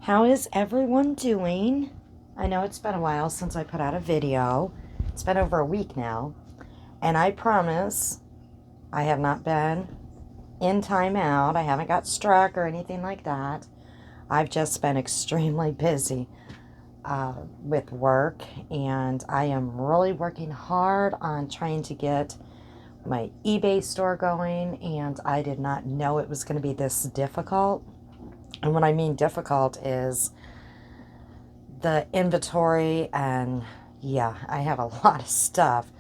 How is everyone doing? I know it's been a while since I put out a video. It's been over a week now. And I promise I have not been in timeout. I haven't got struck or anything like that. I've just been extremely busy with work. And I am really working hard on trying to get my eBay store going. And I did not know it was going to be this difficult. And what I mean difficult is the inventory, and yeah, I have a lot of stuff.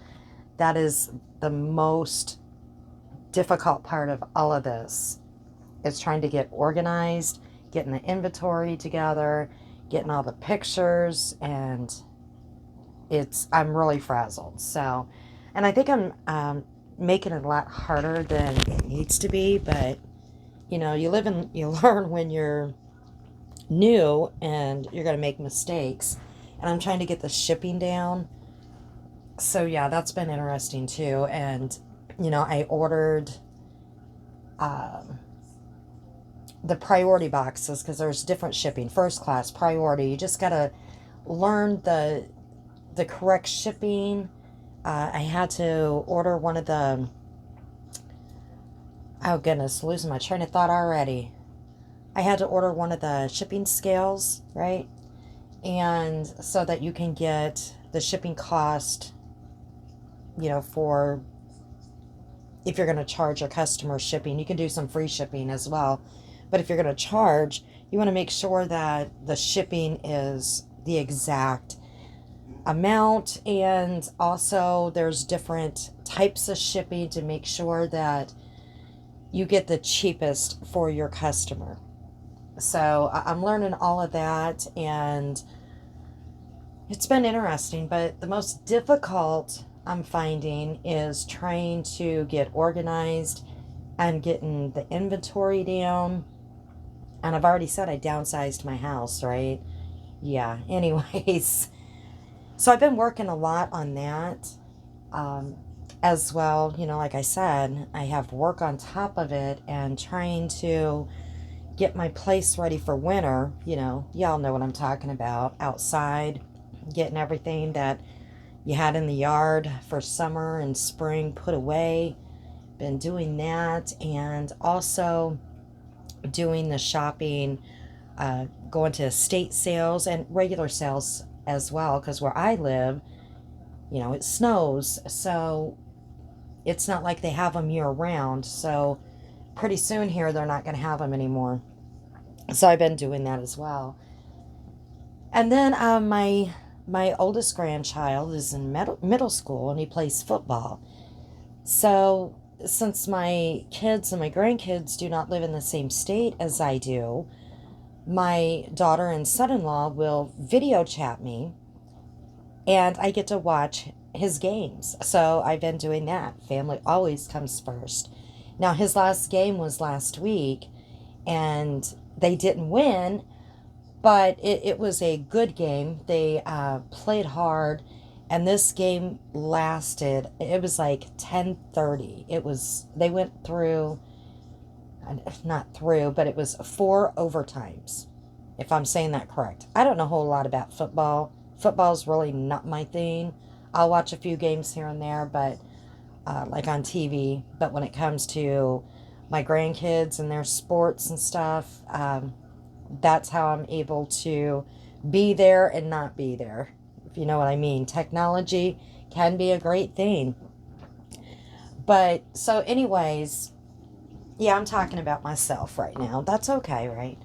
That is the most difficult part of all of this. It's trying to get organized, getting the inventory together, getting all the pictures, and I'm really frazzled. So, and I think I'm making it a lot harder than it needs to be, but you live and you learn when you're new and you're going to make mistakes. And I'm trying to get the shipping down. So yeah, that's been interesting too. And I ordered the priority boxes because there's different shipping: first class, priority. You just got to learn the correct shipping. I had to order one of the, oh goodness, losing my train of thought already. I had to order one of the shipping scales, right? And so that you can get the shipping cost, for if you're going to charge your customer shipping. You can do some free shipping as well. But if you're going to charge, you want to make sure that the shipping is the exact amount. And also there's different types of shipping to make sure that you get the cheapest for your customer. So I'm learning all of that, and it's been interesting. But the most difficult I'm finding is trying to get organized and getting the inventory down. And I've already said I downsized my house, right? Yeah, anyways. So I've been working a lot on that as well. Like I said, I have work on top of it and trying to get my place ready for winter. Y'all know what I'm talking about. Outside, getting everything that you had in the yard for summer and spring put away. Been doing that, and also doing the shopping, going to estate sales and regular sales as well, because where I live, it snows, so it's not like they have them year round. So pretty soon here they're not going to have them anymore. So I've been doing that as well. And then my oldest grandchild is in middle school, and he plays football. So since my kids and my grandkids do not live in the same state as I do, my daughter and son-in-law will video chat me, and I get to watch his games. So I've been doing that. Family always comes first. Now, his last game was last week, and they didn't win, but it was a good game. They played hard, and this game lasted, it was like 10:30. They went through, not through, but it was 4 overtimes, if I'm saying that correct. I don't know a whole lot about football. Football's really not my thing. I'll watch a few games here and there, but like on TV. But when it comes to my grandkids and their sports and stuff, that's how I'm able to be there and not be there, if you know what I mean. Technology can be a great thing. But so anyways, yeah, I'm talking about myself right now. That's okay, right?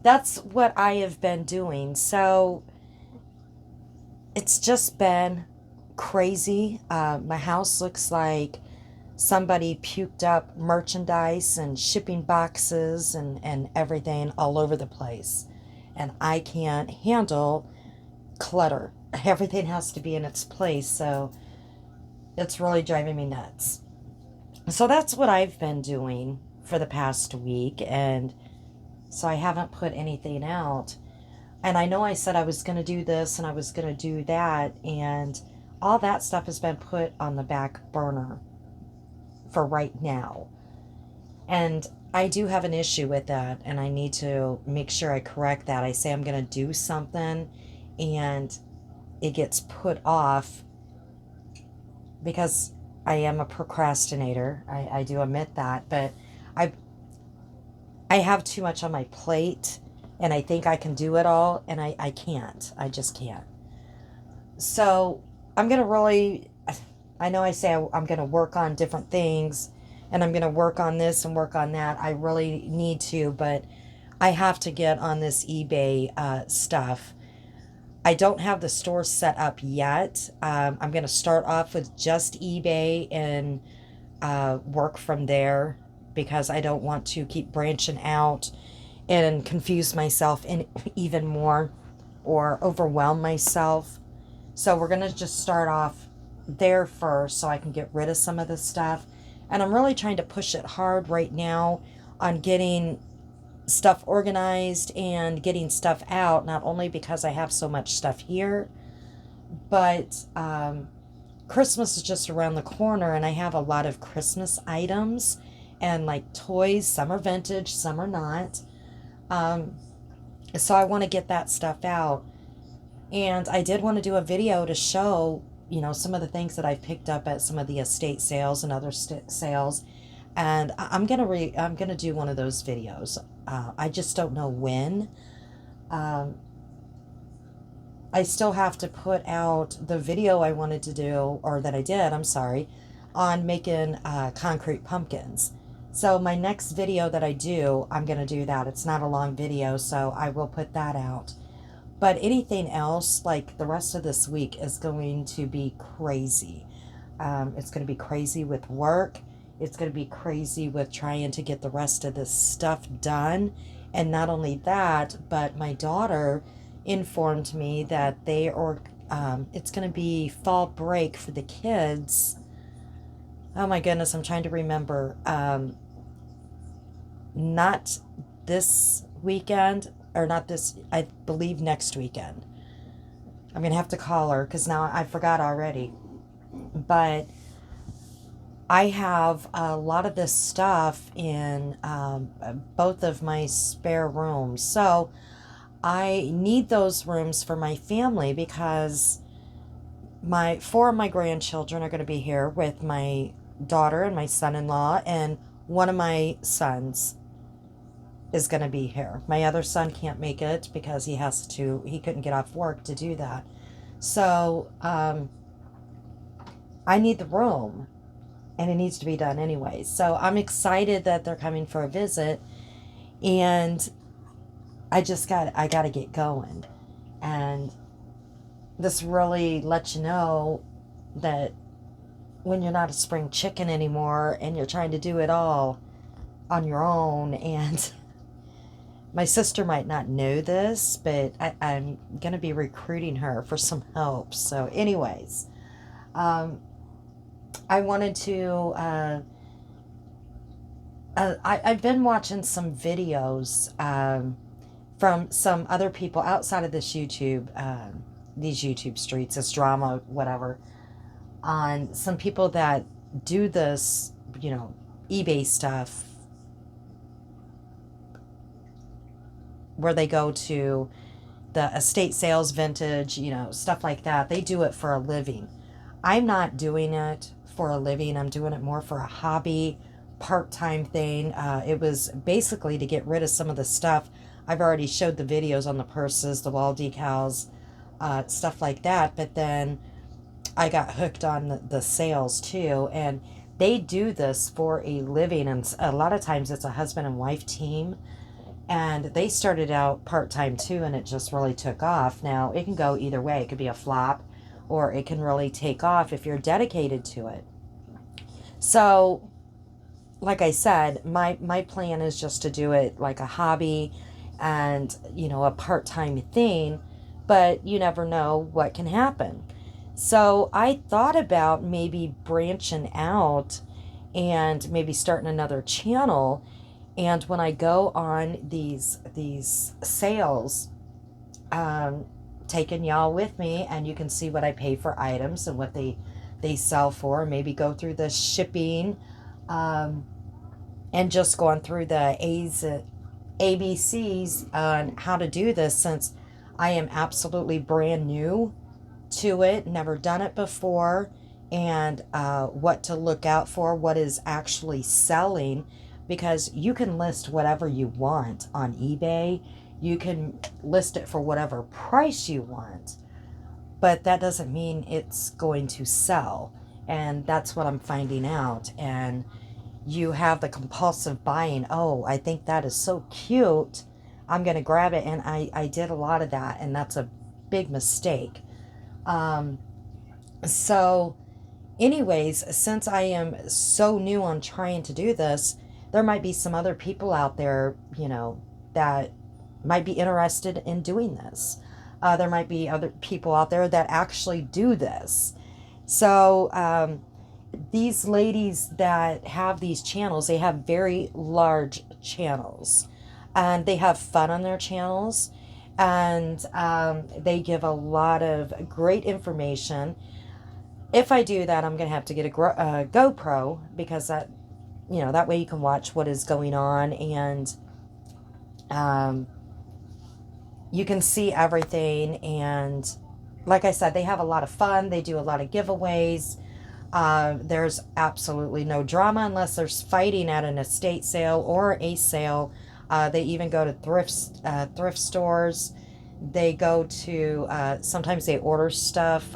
That's what I have been doing. So it's just been crazy. My house looks like somebody puked up merchandise and shipping boxes and everything all over the place. And I can't handle clutter. Everything has to be in its place. So it's really driving me nuts. So that's what I've been doing for the past week. And so I haven't put anything out. And I know I said I was going to do this and I was going to do that. And all that stuff has been put on the back burner for right now. And I do have an issue with that, and I need to make sure I correct that. I say I'm going to do something, and it gets put off because I am a procrastinator. I do admit that, but I I have too much on my plate, and I think I can do it all, and I can't. I just can't. So I'm going to really, I know I say I'm going to work on different things, and I'm going to work on this and work on that. I really need to, but I have to get on this eBay stuff. I don't have the store set up yet. I'm going to start off with just eBay and work from there because I don't want to keep branching out and confuse myself in even more or overwhelm myself. So we're going to just start off there first so I can get rid of some of this stuff. And I'm really trying to push it hard right now on getting stuff organized and getting stuff out, not only because I have so much stuff here, but Christmas is just around the corner, and I have a lot of Christmas items and like toys. Some are vintage, some are not. So I want to get that stuff out. And I did want to do a video to show, some of the things that I picked up at some of the estate sales and other sales. And I'm gonna do one of those videos. I just don't know when. I still have to put out the video I wanted to do, or that I did, I'm sorry, on making concrete pumpkins. So my next video that I do, I'm going to do that. It's not a long video, so I will put that out. But anything else, like the rest of this week, is going to be crazy. It's going to be crazy with work. It's going to be crazy with trying to get the rest of this stuff done. And not only that, but my daughter informed me that it's going to be fall break for the kids. Oh my goodness, I'm trying to remember. Not this weekend, or not this, I believe next weekend. I'm going to have to call her because now I forgot already. But I have a lot of this stuff in both of my spare rooms. So I need those rooms for my family because four of my grandchildren are going to be here with my daughter and my son-in-law, and one of my sons is going to be here. My other son can't make it because he couldn't get off work to do that. So I need the room, and it needs to be done anyway. So I'm excited that they're coming for a visit, and I got to get going. And this really lets you know that when you're not a spring chicken anymore and you're trying to do it all on your own, and my sister might not know this, but I'm going to be recruiting her for some help. So anyways, I wanted to, I've been watching some videos from some other people outside of this these YouTube streets, this drama, whatever, on some people that do this, eBay stuff, where they go to the estate sales, vintage, stuff like that. They do it for a living. I'm not doing it for a living. I'm doing it more for a hobby, part-time thing. It was basically to get rid of some of the stuff. I've already showed the videos on the purses, the wall decals, stuff like that. But then I got hooked on the sales too. And they do this for a living. And a lot of times it's a husband and wife team. And they started out part-time too, and it just really took off. Now, it can go either way. It could be a flop, or it can really take off if you're dedicated to it. So, like I said, my plan is just to do it like a hobby and, a part-time thing, but you never know what can happen. So I thought about maybe branching out and maybe starting another channel. And when I go on these sales, taking y'all with me, and you can see what I pay for items and what they sell for. Maybe go through the shipping, and and just going through the ABCs on how to do this, since I am absolutely brand new to it, never done it before, and what to look out for, what is actually selling, because you can list whatever you want on eBay. You can list it for whatever price you want, but that doesn't mean it's going to sell. And that's what I'm finding out. And you have the compulsive buying. Oh, I think that is so cute, I'm going to grab it. And I did a lot of that, and that's a big mistake. Um, so, anyways, since I am so new on trying to do this, there might be some other people out there, that might be interested in doing this. There might be other people out there that actually do this. So, these ladies that have these channels, they have very large channels, and they have fun on their channels, and they give a lot of great information. If I do that, I'm going to have to get a GoPro, because that way you can watch what is going on, and um, you can see everything. And like I said, they have a lot of fun. They do a lot of giveaways. There's absolutely no drama unless there's fighting at an estate sale or a sale. They even go to thrift stores. They go to, sometimes they order stuff,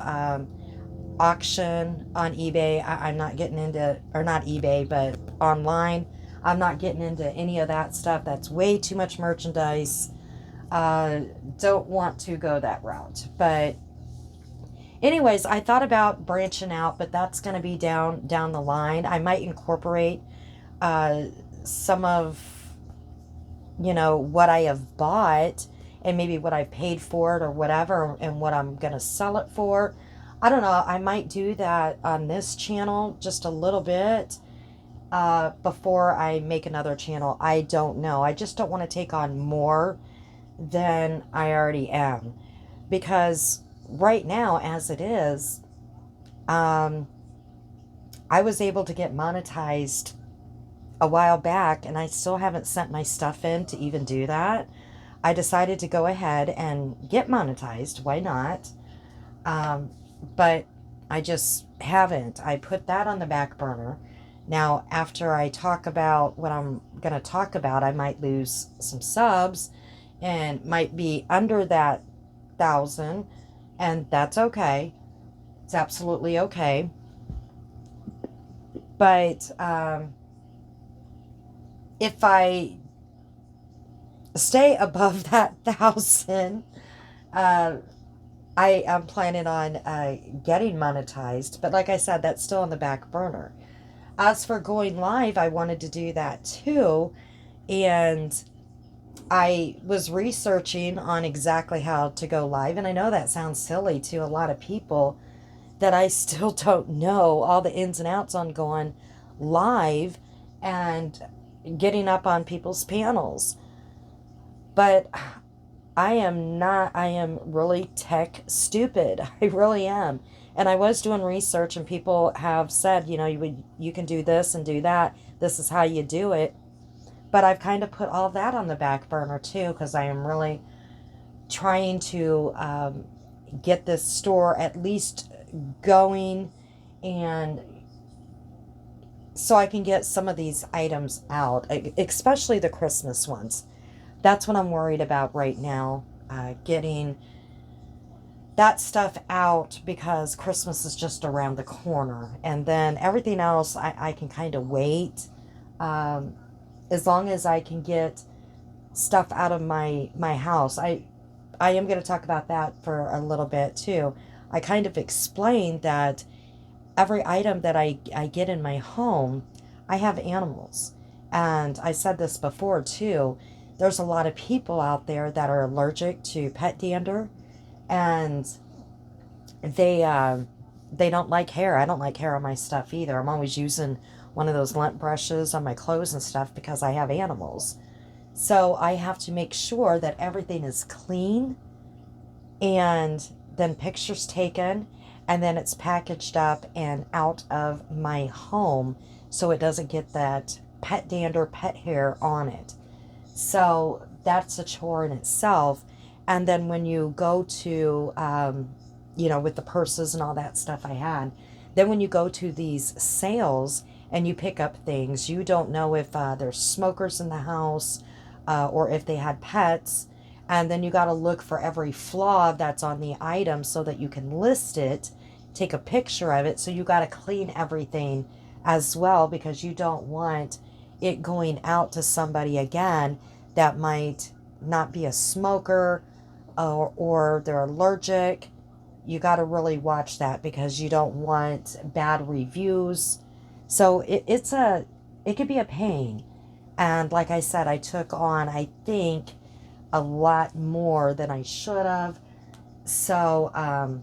auction on eBay. I'm not getting into, or not eBay, but online. I'm not getting into any of that stuff. That's way too much merchandise. Don't want to go that route. But anyways, I thought about branching out, but that's going to be down the line. I might incorporate some of, what I have bought, and maybe what I paid for it or whatever, and what I'm going to sell it for. I don't know. I might do that on this channel just a little bit before I make another channel. I don't know. I just don't want to take on more than I already am, because right now, as it is, I was able to get monetized a while back, and I still haven't sent my stuff in to even do that. I decided to go ahead and get monetized. Why not? But I just haven't. I put that on the back burner. Now, after I talk about what I'm going to talk about, I might lose some subs and might be under that 1,000, and that's okay. It's absolutely okay. But if I stay above that 1,000, I am planning on getting monetized. But like I said, that's still on the back burner. As for going live, I wanted to do that too. And I was researching on exactly how to go live. And I know that sounds silly to a lot of people, that I still don't know all the ins and outs on going live and getting up on people's panels. But I am really tech stupid. I really am. And I was doing research, and people have said, you can do this and do that. This is how you do it. But I've kind of put all that on the back burner too, because I am really trying to get this store at least going, and so I can get some of these items out, especially the Christmas ones. That's what I'm worried about right now, getting that stuff out, because Christmas is just around the corner. And then everything else, I can kind of wait, as long as I can get stuff out of my house. I am going to talk about that for a little bit too. I kind of explained that every item that I get in my home, I have animals. And I said this before too. There's a lot of people out there that are allergic to pet dander, and they don't like hair. I don't like hair on my stuff either. I'm always using one of those lint brushes on my clothes and stuff, because I have animals. So I have to make sure that everything is clean, and then pictures taken, and then it's packaged up and out of my home, so it doesn't get that pet dander, pet hair on it. So that's a chore in itself. And then when you go to, with the purses and all that stuff I had, then when you go to these sales and you pick up things, you don't know if there's smokers in the house or if they had pets. And then you got to look for every flaw that's on the item so that you can list it, take a picture of it. So you got to clean everything as well, because you don't want it going out to somebody again that might not be a smoker or they're allergic. You got to really watch that, because you don't want bad reviews. So it could be a pain. And like I said, I took on, I think, a lot more than I should have. So I'm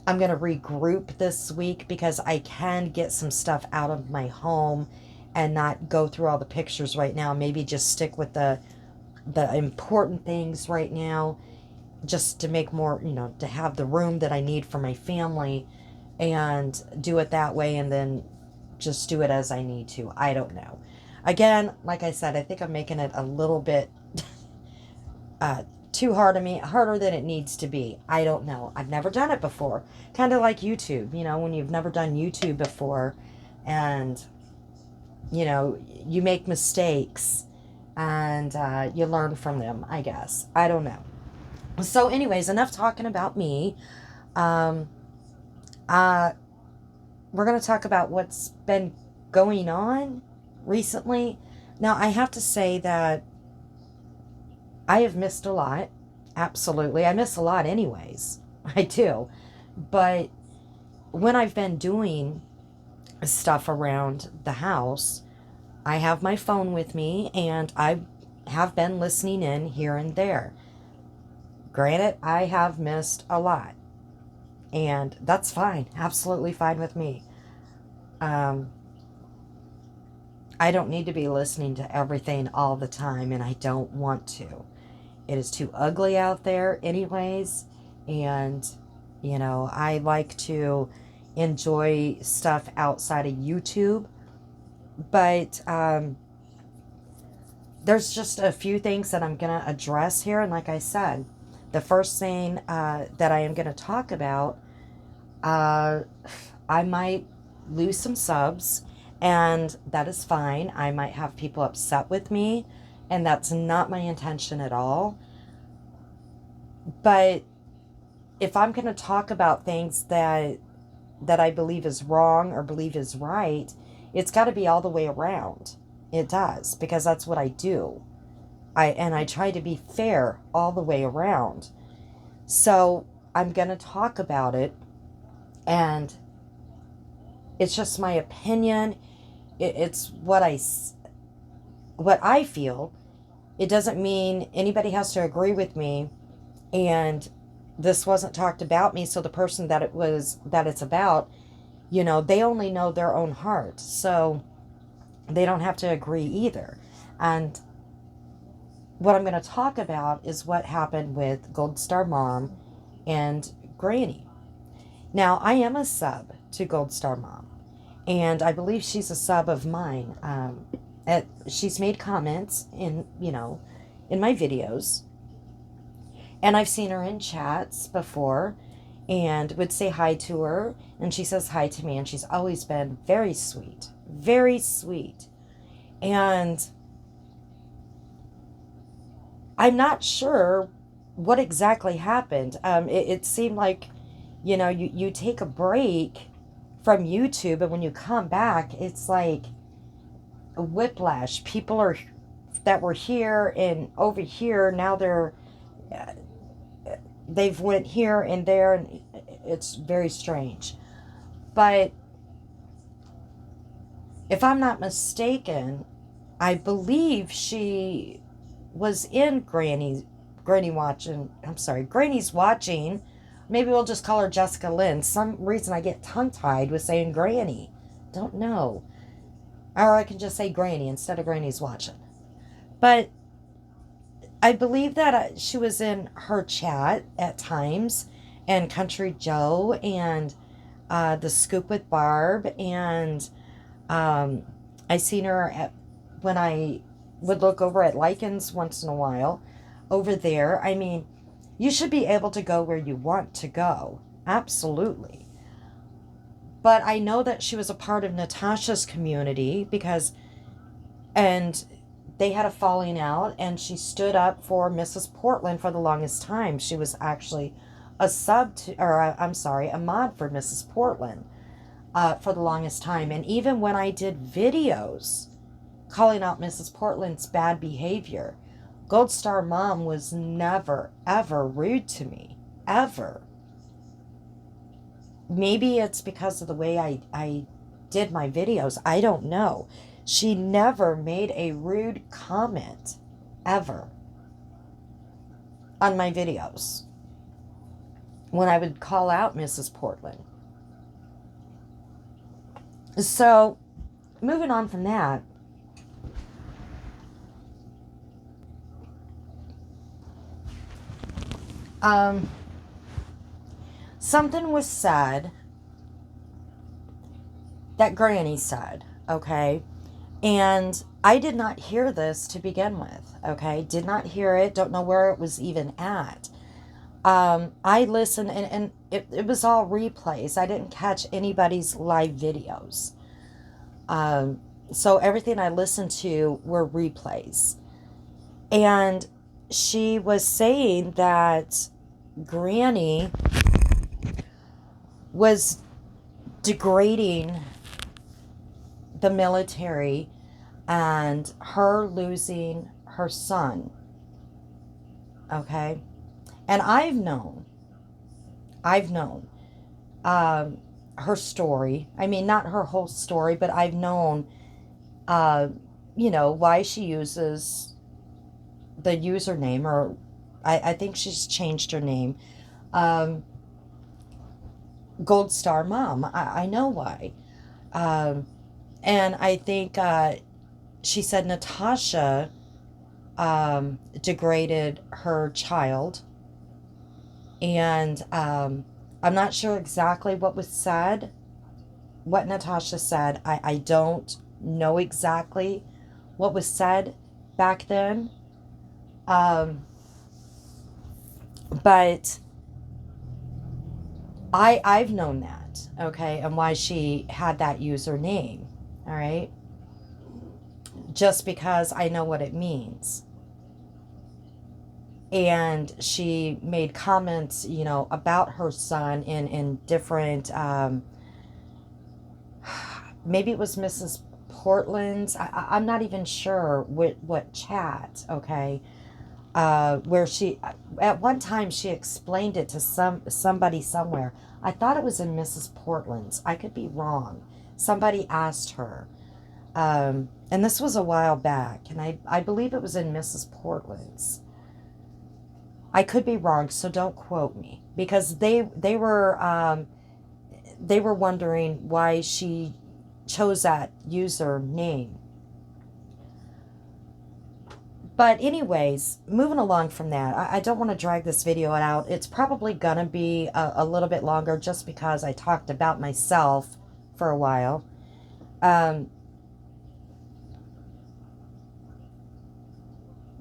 going to regroup this week, because I can get some stuff out of my home and not go through all the pictures right now. Maybe just stick with the important things right now, just to make more, to have the room that I need for my family, and do it that way, and then just do it as I need to. I don't know. Again, like I said, I think I'm making it a little bit too hard on me, harder than it needs to be. I don't know. I've never done it before. Kind of like YouTube, when you've never done YouTube before, and, you make mistakes, and you learn from them, I guess. I don't know. So anyways, enough talking about me. We're going to talk about what's been going on recently. Now, I have to say that I have missed a lot. Absolutely. I miss a lot anyways. I do. But when I've been doing stuff around the house, I have my phone with me, and I have been listening in here and there. Granted, I have missed a lot, and that's fine. Absolutely fine with me. I don't need to be listening to everything all the time, and I don't want to. It is too ugly out there anyways, and, I like to enjoy stuff outside of YouTube, but there's just a few things that I'm going to address here, and like I said, the first thing that I am going to talk about, I might lose some subs, and that is fine. I might have people upset with me, and that's not my intention at all. But if I'm going to talk about things that I believe is wrong or believe is right, it's got to be all the way around. It does, because that's what I do. I try to be fair all the way around. So I'm going to talk about it, and it's just my opinion. It's what I feel. It doesn't mean anybody has to agree with me, and this wasn't talked about me, so the person that it's about, they only know their own heart, so they don't have to agree either. And what I'm going to talk about is what happened with Gold Star Mom and Granny. Now, I am a sub to Gold Star Mom, and I believe she's a sub of mine. She's made comments in my videos, and I've seen her in chats before, and would say hi to her, and she says hi to me, and she's always been very sweet, very sweet. And I'm not sure what exactly happened. It seemed like, you take a break from YouTube, and when you come back, it's like a whiplash. People that were here and over here, now they've went here and there, and it's very strange. But if I'm not mistaken, I believe she was in Granny's watching. Maybe we'll just call her Jessica Lynn. Some reason I get tongue-tied with saying Granny. Don't know. Or I can just say Granny instead of Granny's watching. But I believe that she was in her chat at times, and Country Joe, and The Scoop with Barb, and I seen her when I would look over at Lycans once in a while over there. I mean, you should be able to go where you want to go. Absolutely. But I know that she was a part of Natasha's community because, and they had a falling out, and she stood up for Mrs. Portland for the longest time. She was actually a sub to, or I'm sorry, a mod for Mrs. Portland for the longest time. And even when I did videos calling out Mrs. Portland's bad behavior, Gold Star Mom was never, ever rude to me. Ever. Maybe it's because of the way I did my videos. I don't know. She never made a rude comment, ever, on my videos when I would call out Mrs. Portland. So, moving on from that, something was said that Granny said, okay? And I did not hear this to begin with, okay? Did not hear it, don't know where it was even at. I listened, and it was all replays. I didn't catch anybody's live videos. So everything I listened to were replays. And she was saying that Granny was degrading the military and her losing her son. Okay? And I've known her story. I mean, not her whole story, but I've known, why she uses the username, or I think she's changed her name, Gold Star Mom. I know why. And I think she said Natasha degraded her child. And I'm not sure exactly what was said, what Natasha said. I don't know exactly what was said back then. But I've known that, okay, and why she had that username, all right? Just because I know what it means. And she made comments, about her son in different, maybe it was Mrs. Portland's, I'm not even sure what chat, okay, where she, at one time she explained it to somebody somewhere. I thought it was in Mrs. Portland's. I could be wrong. Somebody asked her, and this was a while back, and I believe it was in Mrs. Portland's. I could be wrong, so don't quote me, because they were wondering why she chose that user name. But anyways, moving along from that, I don't want to drag this video out. It's probably gonna be a little bit longer just because I talked about myself for a while.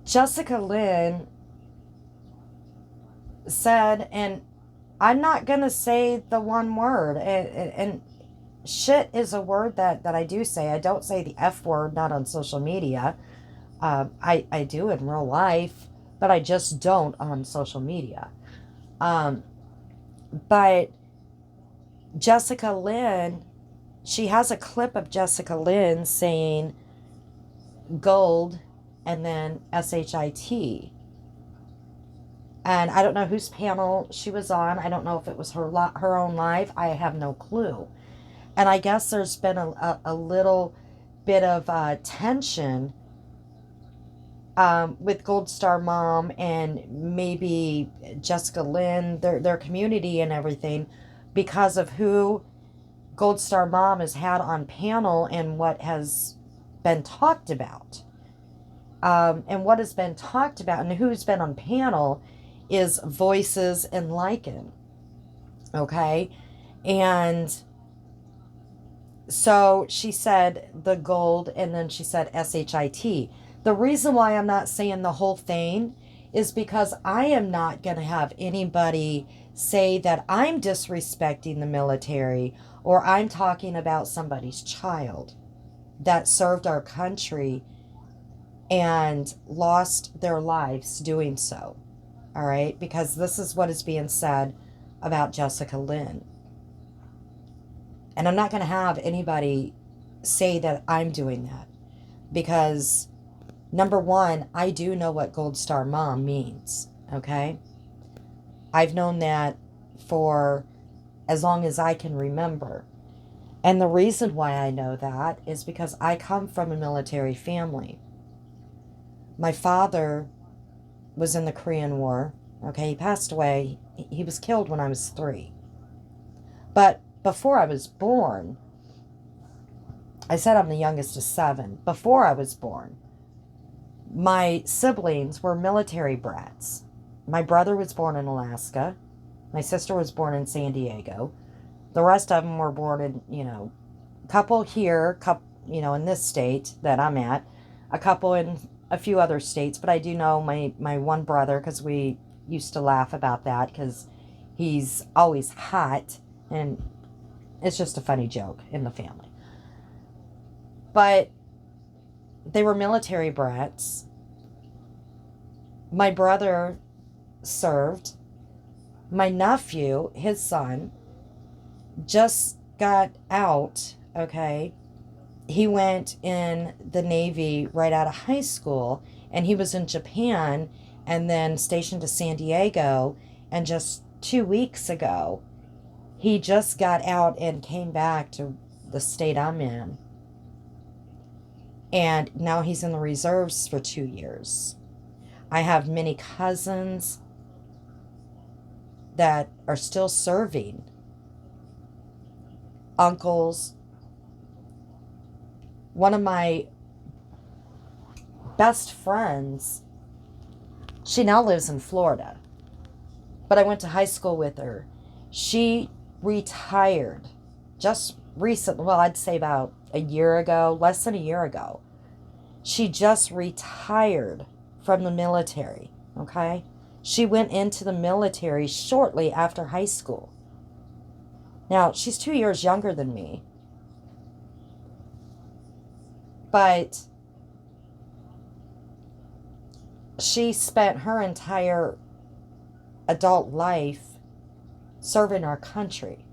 Jessica Lynn said, and I'm not gonna say the one word, and shit is a word that I do say. I don't say the F word, not on social media. I do in real life, but I just don't on social media. But Jessica Lynn, she has a clip of Jessica Lynn saying gold and then SHIT. And I don't know whose panel she was on. I don't know if it was her own live. I have no clue. And I guess there's been a little bit of tension with Gold Star Mom and maybe Jessica Lynn, their community and everything, because of who Gold Star Mom has had on panel and what has been talked about. And what has been talked about and who's been on panel is Voices and Lycan. Okay? And So she said the gold, and then she said SHIT. The reason why I'm not saying the whole thing is because I am not going to have anybody say that I'm disrespecting the military or I'm talking about somebody's child that served our country and lost their lives doing so. All right? Because this is what is being said about Jessica Lynn. And I'm not going to have anybody say that I'm doing that because, number one, I do know what Gold Star Mom means, okay? I've known that for as long as I can remember. And the reason why I know that is because I come from a military family. My father was in the Korean War, okay? He passed away. He was killed when I was 3. But before I was born, I said I'm the youngest of 7. Before I was born, my siblings were military brats. My brother was born in Alaska. My sister was born in San Diego. The rest of them were born in, a couple here, in this state that I'm at, a couple in a few other states. But I do know my one brother, because we used to laugh about that because he's always hot, and it's just a funny joke in the family. But they were military brats. My brother served. My nephew, his son, just got out, okay? He went in the Navy right out of high school, and he was in Japan and then stationed to San Diego. And just 2 weeks ago, he just got out and came back to the state I'm in. And now he's in the reserves for 2 years. I have many cousins that are still serving, uncles. One of my best friends, she now lives in Florida, but I went to high school with her. She retired just recently, well, I'd say about a year ago, less than a year ago. She just retired from the military, okay? She went into the military shortly after high school. Now, she's 2 years younger than me, but she spent her entire adult life serving our country.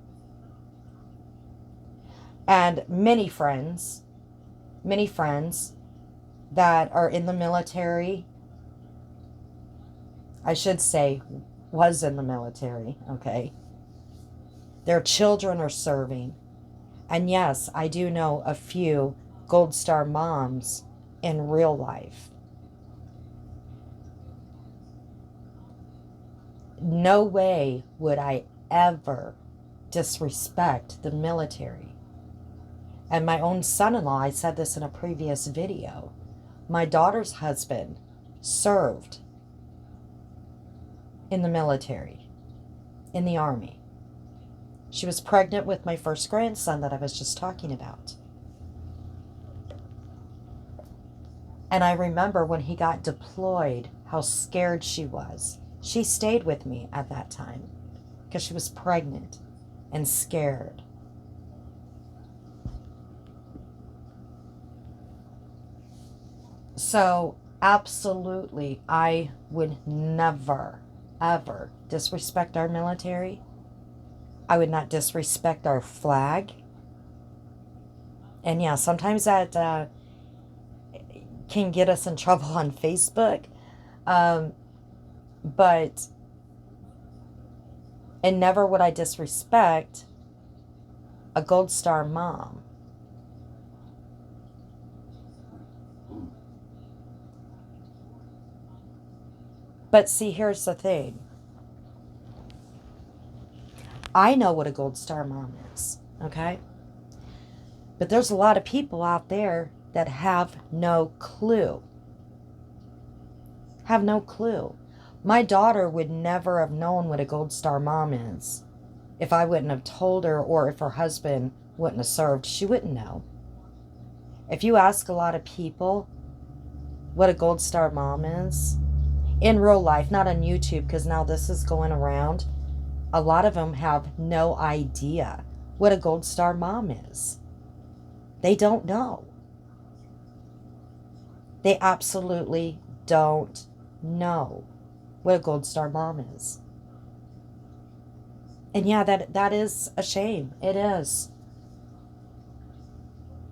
And many friends that are in the military, I should say, was in the military, okay? Their children are serving. And yes, I do know a few Gold Star moms in real life. No way would I ever disrespect the military. And my own son-in-law, I said this in a previous video, my daughter's husband served in the military, in the Army. She was pregnant with my first grandson that I was just talking about. And I remember when he got deployed, how scared she was. She stayed with me at that time because she was pregnant and scared. So, absolutely, I would never, ever disrespect our military. I would not disrespect our flag. And yeah, sometimes that can get us in trouble on Facebook. But, and never would I disrespect a Gold Star mom. But see, here's the thing. I know what a Gold Star mom is, okay? But there's a lot of people out there that have no clue. Have no clue. My daughter would never have known what a Gold Star mom is if I wouldn't have told her, or if her husband wouldn't have served. She wouldn't know. If you ask a lot of people what a Gold Star mom is, in real life, not on YouTube, because now this is going around, a lot of them have no idea what a Gold Star mom is. They don't know. They absolutely don't know what a Gold Star mom is. And yeah, that is a shame. It is.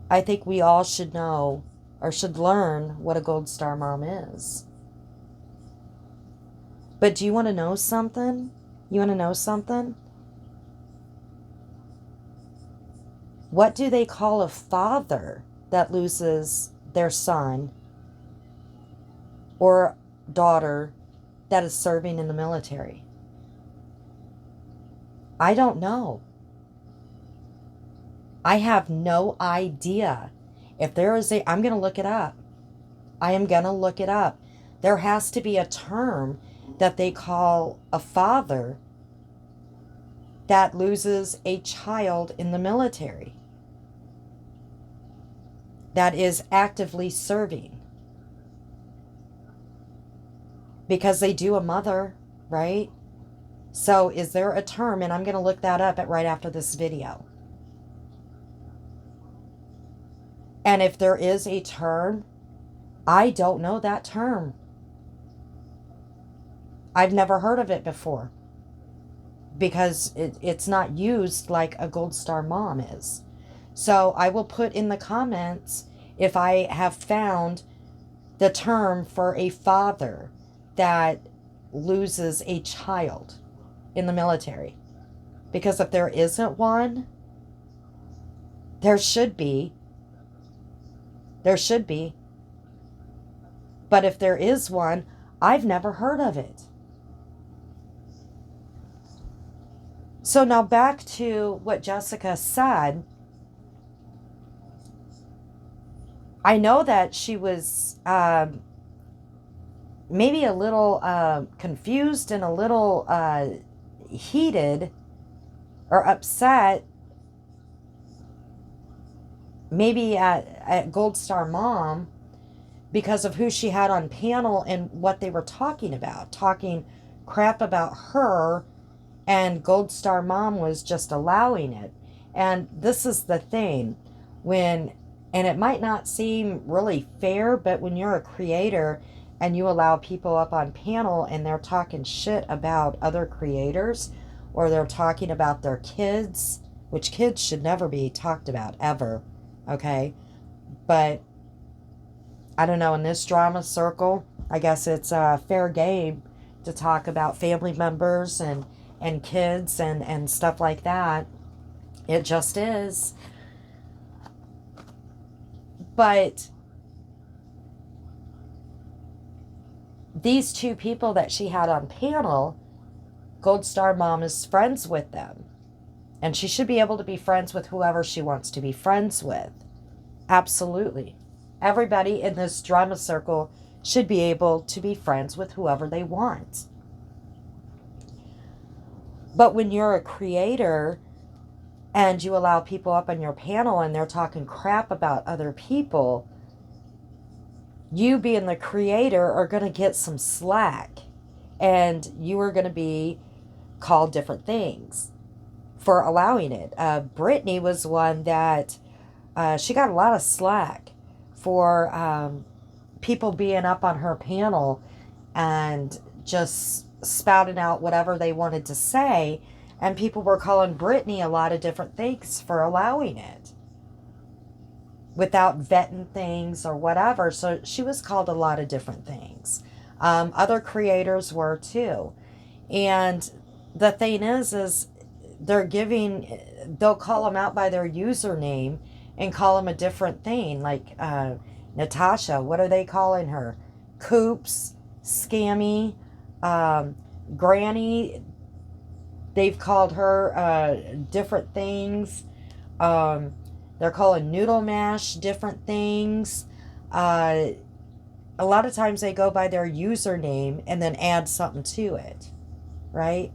I think we all should know or should learn what a Gold Star mom is. But do you want to know something? You want to know something? What do they call a father that loses their son or daughter that is serving in the military? I don't know. I have no idea. If there is I'm going to look it up. I am going to look it up. There has to be a term that they call a father that loses a child in the military, that is actively serving. Because they do a mother, right? So is there a term? And I'm going to look that up right after this video. And if there is a term, I don't know that term. I've never heard of it before. Because it's not used like a Gold Star mom is. So I will put in the comments if I have found the term for a father that loses a child in the military. Because if there isn't one, there should be. There should be. But if there is one, I've never heard of it. So now back to what Jessica said. I know that she was maybe a little confused and a little heated or upset, maybe at Gold Star Mom, because of who she had on panel and what they were talking about, talking crap about her, and Gold Star Mom was just allowing it. And this is the thing, and it might not seem really fair, but when you're a creator and you allow people up on panel and they're talking shit about other creators, or they're talking about their kids, which kids should never be talked about, ever, okay? But I don't know, in this drama circle, I guess it's fair game to talk about family members and kids and stuff like that. It just is. But these two people that she had on panel, Gold Star Mom is friends with them. And she should be able to be friends with whoever she wants to be friends with. Absolutely. Everybody in this drama circle should be able to be friends with whoever they want. But when you're a creator and you allow people up on your panel and they're talking crap about other people, you being the creator are going to get some slack. And you are going to be called different things for allowing it. Brittany was one that she got a lot of slack for people being up on her panel and just spouting out whatever they wanted to say, and people were calling Brittany a lot of different things for allowing it without vetting things or whatever. So she was called a lot of different things. Other creators were too. And the thing is they'll call them out by their username and call them a different thing. Like Natasha, what are they calling her? Coops, Scammy, Granny. They've called her different things. They're calling Noodle Mash different things. A lot of times they go by their username and then add something to it, right?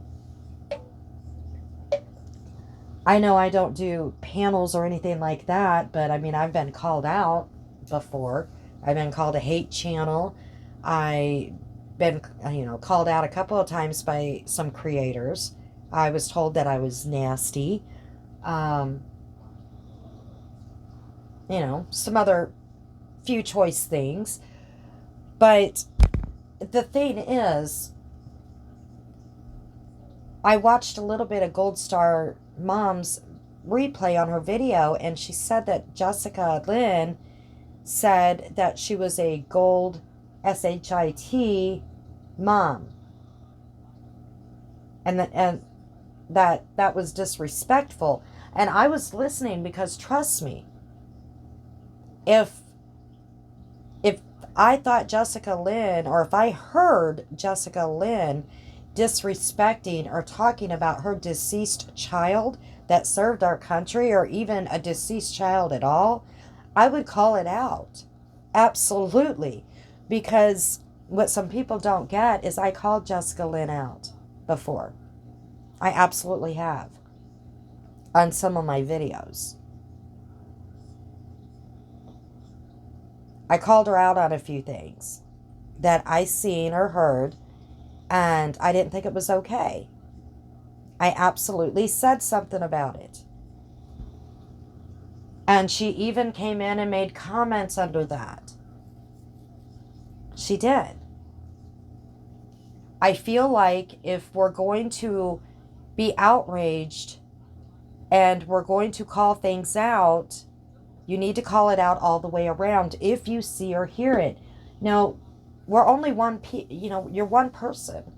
I know I don't do panels or anything like that, but I mean, I've been called out before. I've been called a hate channel. I been, called out a couple of times by some creators. I was told that I was nasty. Um, some other few choice things. But the thing is, I watched a little bit of Gold Star Mom's replay on her video, and she said that Jessica Lynn said that she was a gold SHIT mom, and that was disrespectful. And I was listening because, trust me, if if I thought Jessica Lynn, or if I heard Jessica Lynn disrespecting or talking about her deceased child that served our country, or even a deceased child at all, I would call it out. Absolutely. Because what some people don't get is I called Jessica Lynn out before. I absolutely have on some of my videos. I called her out on a few things that I seen or heard, and I didn't think it was okay. I absolutely said something about it. And she even came in and made comments under that. She did. I feel like if we're going to be outraged and we're going to call things out, you need to call it out all the way around if you see or hear it. Now, we're only you're one person.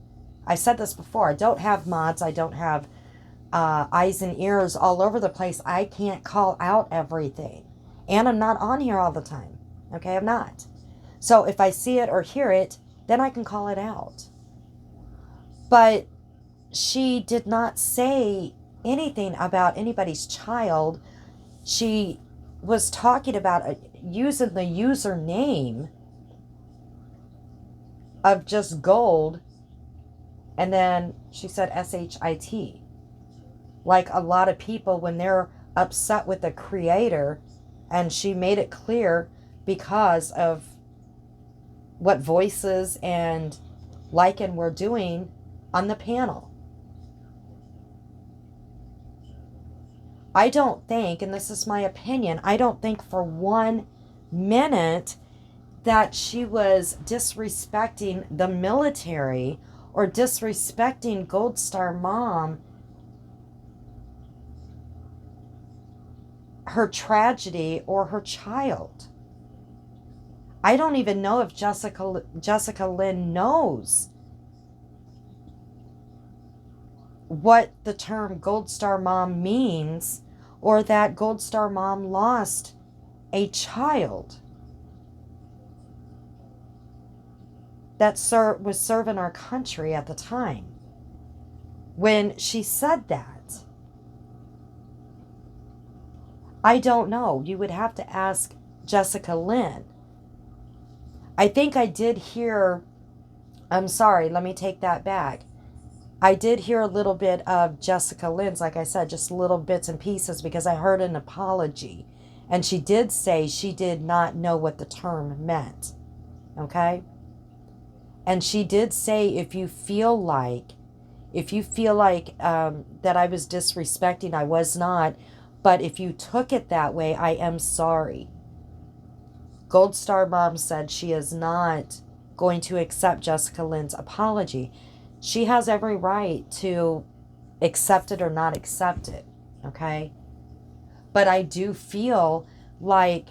I said this before. I don't have mods. I don't have eyes and ears all over the place. I can't call out everything. And I'm not on here all the time. Okay, I'm not. So if I see it or hear it, then I can call it out. But she did not say anything about anybody's child. She was talking about using the username of just gold, and then she said SHIT. Like a lot of people, when they're upset with the creator, and she made it clear because of what Voices and Lycan were doing on the panel. I don't think, and this is my opinion, I don't think for 1 minute that she was disrespecting the military or disrespecting Gold Star Mom, her tragedy, or her child. I don't even know if Jessica Lynn knows what the term Gold Star Mom means, or that Gold Star Mom lost a child that was serving our country at the time when she said that. I don't know. You would have to ask Jessica Lynn. I think I did hear, I'm sorry, let me take that back. I did hear a little bit of Jessica Lynn's, like I said, just little bits and pieces, because I heard an apology. And she did say she did not know what the term meant. Okay? And she did say, if you feel like that I was disrespecting, I was not. But if you took it that way, I am sorry. Gold Star Mom said she is not going to accept Jessica Lynn's apology. She has every right to accept it or not accept it, okay? But I do feel like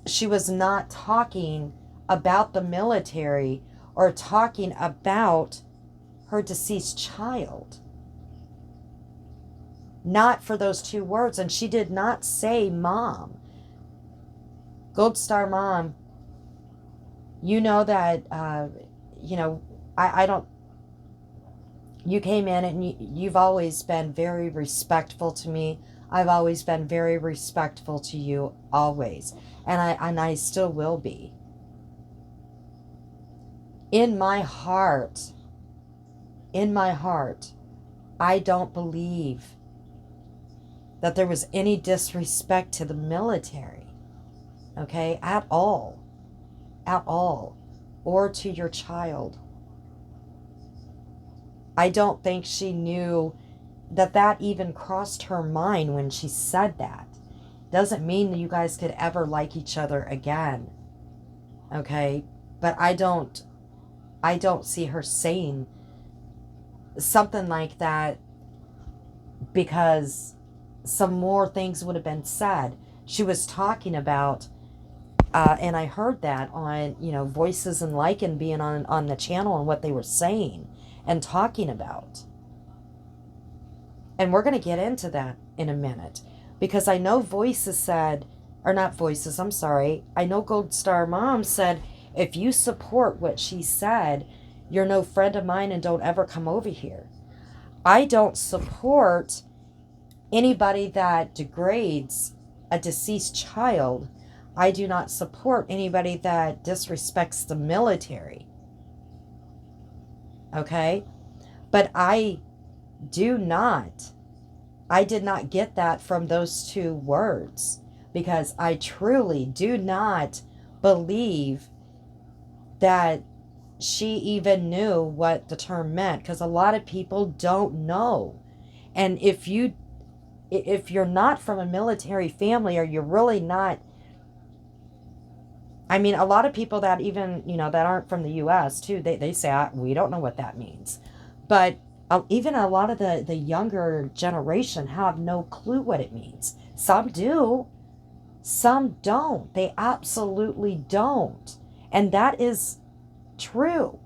she was not talking about the military or talking about her deceased child. Not for those 2 words. And she did not say mom. Gold Star Mom, you know that, I don't, you came in and you've always been very respectful to me. I've always been very respectful to you, always. And I still will be. In my heart, I don't believe that there was any disrespect to the military, okay, at all, or to your child. I don't think she knew that even crossed her mind when she said that. Doesn't mean that you guys could ever like each other again, okay? But I don't see her saying something like that because some more things would have been said. She was talking about, and I heard that on, Voices and Lycan being on the channel and what they were saying and talking about. And we're going to get into that in a minute. Because I know Voices said, or not Voices, I'm sorry. I know Gold Star Mom said, if you support what she said, you're no friend of mine and don't ever come over here. I don't support anybody that degrades a deceased child. I do not support anybody that disrespects the military. Okay? But I did not get that from those two words, because I truly do not believe that she even knew what the term meant, because a lot of people don't know. And if you're not from a military family, or you're really not, I mean, a lot of people that even, that aren't from the U.S. too, they say, we don't know what that means. But even a lot of the younger generation have no clue what it means. Some do. Some don't. They absolutely don't. And that is true.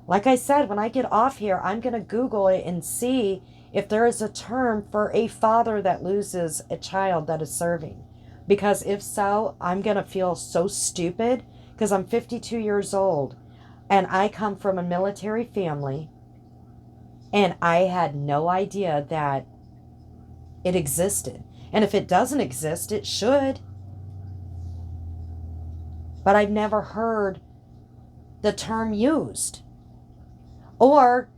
Like I said, when I get off here, I'm going to Google it and see if there is a term for a father that loses a child that is serving. Because if so, I'm going to feel so stupid, because I'm 52 years old and I come from a military family and I had no idea that it existed. And if it doesn't exist, it should. But I've never heard the term used. Or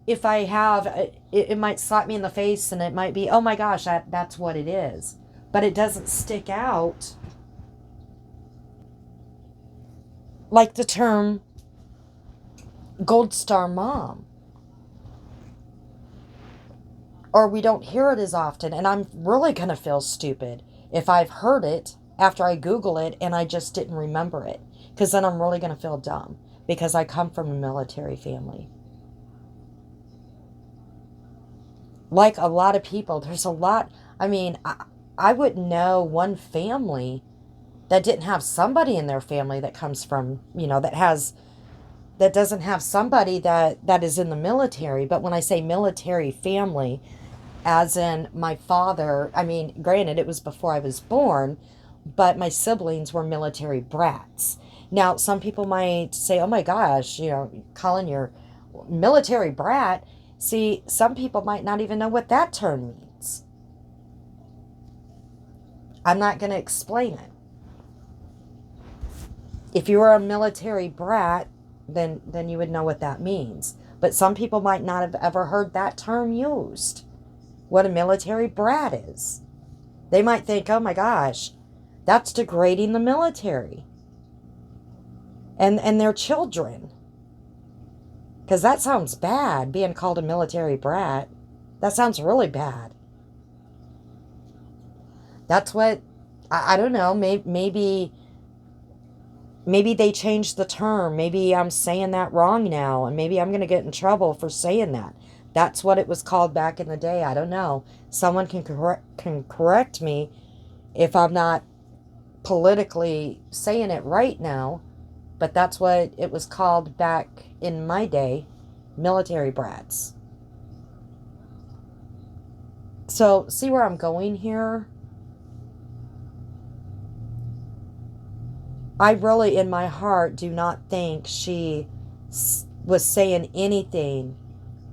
if I have, it might slap me in the face and it might be, oh my gosh, that's what it is. But it doesn't stick out like the term Gold Star Mom. Or we don't hear it as often. And I'm really going to feel stupid if I've heard it after I Google it and I just didn't remember it. Because then I'm really going to feel dumb, because I come from a military family. Like a lot of people, there's a lot. I mean, I wouldn't know one family that didn't have somebody in their family that comes from, that doesn't have somebody that is in the military. But when I say military family, as in my father, I mean, granted, it was before I was born, but my siblings were military brats. Now, some people might say, oh my gosh, Colin, you're military brat. See, some people might not even know what that term means. I'm not going to explain it. If you were a military brat, then you would know what that means. But some people might not have ever heard that term used, what a military brat is. They might think, oh my gosh, that's degrading the military and their children. Because that sounds bad, being called a military brat. That sounds really bad. That's what, I don't know, maybe they changed the term. Maybe I'm saying that wrong now, and maybe I'm going to get in trouble for saying that. That's what it was called back in the day. I don't know. Someone can correct me if I'm not politically saying it right now, but that's what it was called back in my day, military brats. So, see where I'm going here? I really, in my heart, do not think she was saying anything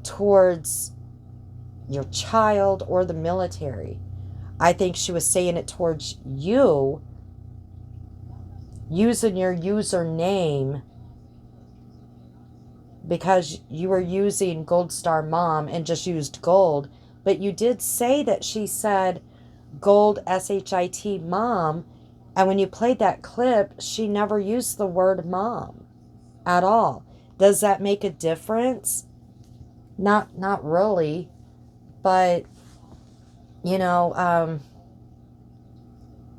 towards your child or the military. I think she was saying it towards you, using your username because you were using Gold Star Mom and just used gold, But you did say that she said gold SHIT mom. And when you played that clip, she never used the word mom at all. Does that make a difference? Not really. But, you know,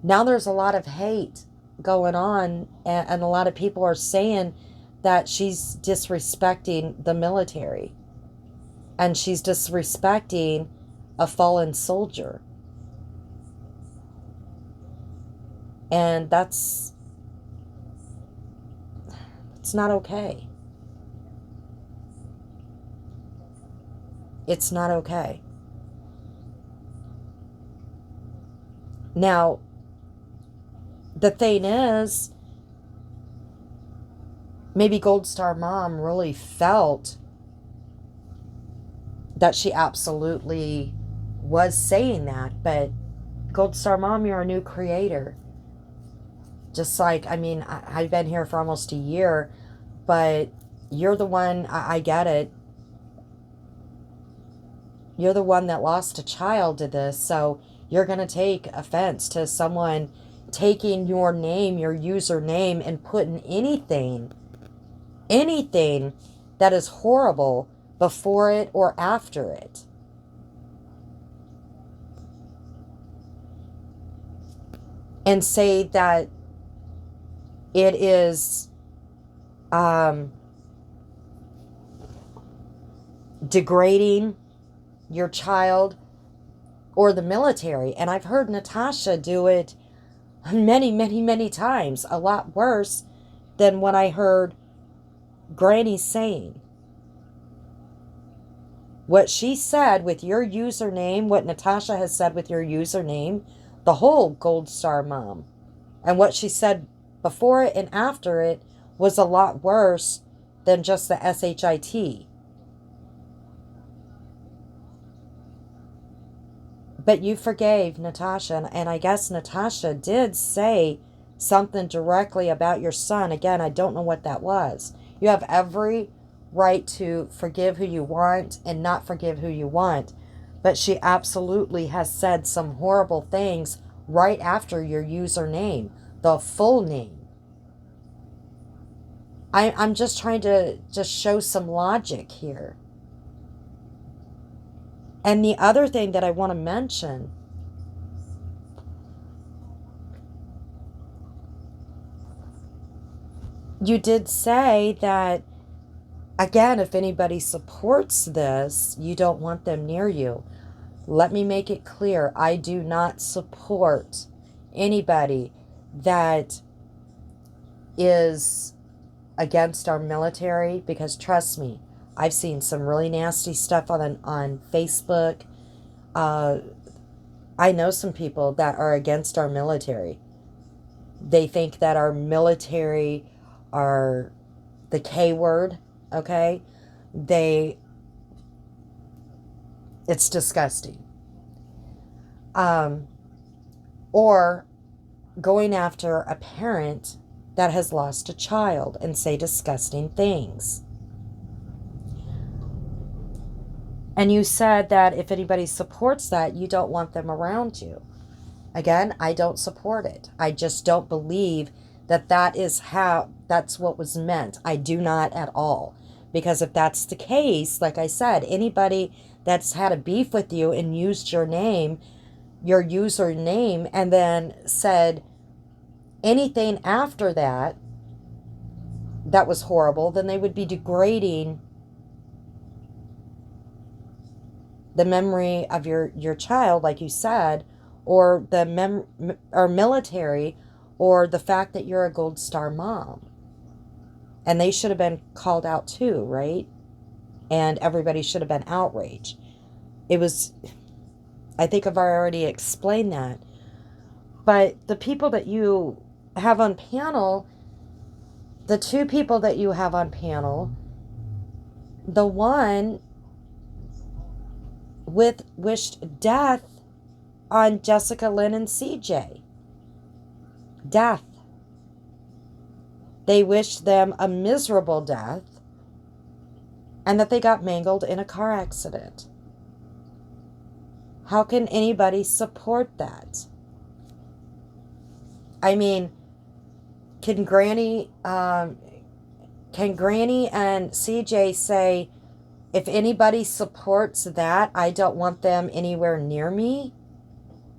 now there's a lot of hate going on, and a lot of people are saying that she's disrespecting the military and she's disrespecting a fallen soldier. And it's not okay. It's not okay. Now, the thing is, maybe Gold Star Mom really felt that she absolutely was saying that, but Gold Star Mom, you're a new creator. Just like, I mean, I've been here for almost a year, but you're the one, I get it. You're the one that lost a child to this, so you're going to take offense to someone taking your name, your username, and putting anything that is horrible before it or after it. And say that it is degrading your child or the military. And I've heard Natasha do it many times, a lot worse than what I heard Granny saying. What she said with your username, what Natasha has said with your username, the whole Gold Star Mom, and what she said before it and after it was a lot worse than just the SHIT. But you forgave Natasha, and I guess Natasha did say something directly about your son. Again, I don't know what that was. You have every right to forgive who you want and not forgive who you want. But she absolutely has said some horrible things right after your username, the full name. I'm just trying to just show some logic here. And the other thing that I want to mention, you did say that, again, if anybody supports this, you don't want them near you. Let me make it clear. I do not support anybody that is against our military, because trust me, I've seen some really nasty stuff on Facebook. I know some people that are against our military. They think that our military are the K word, okay? It's disgusting. Or going after a parent that has lost a child and say disgusting things. And you said that if anybody supports that, you don't want them around you. Again, I don't support it. I just don't believe that that's what was meant. I do not at all. Because if that's the case, like I said, anybody that's had a beef with you and used your name, your username, and then said anything after that that was horrible, then they would be degrading the memory of your child, like you said, or or military, or the fact that you're a Gold Star Mom. And they should have been called out too, right? And everybody should have been outraged. I think I've already explained that. But the people that you have on panel, the two people that you have on panel, the one wished death on Jessica Lynn and CJ. Death. They wished them a miserable death and that they got mangled in a car accident. How can anybody support that? I mean, can Granny and CJ say, if anybody supports that, I don't want them anywhere near me?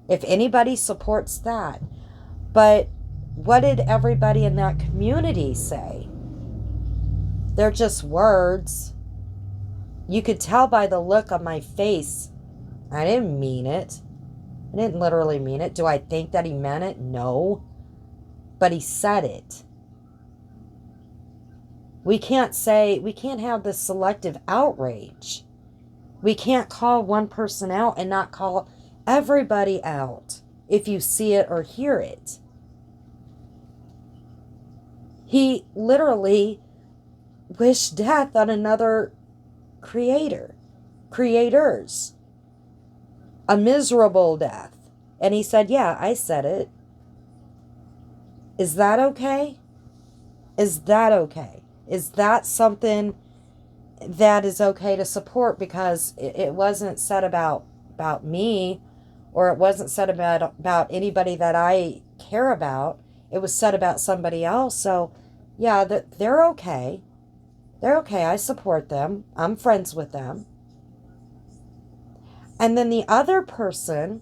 If anybody supports that. But what did everybody in that community say? They're just words. You could tell by the look on my face, I didn't mean it. I didn't literally mean it. Do I think that he meant it? No. But he said it. We can't have this selective outrage. We can't call one person out and not call everybody out if you see it or hear it. He literally wished death on another creators. A miserable death. And he said, yeah, I said it. Is that okay? Is that okay? Is that something that is okay to support? Because it wasn't said about me, or it wasn't said about anybody that I care about. It was said about somebody else. So, yeah, they're okay. They're okay. I support them. I'm friends with them. And then the other person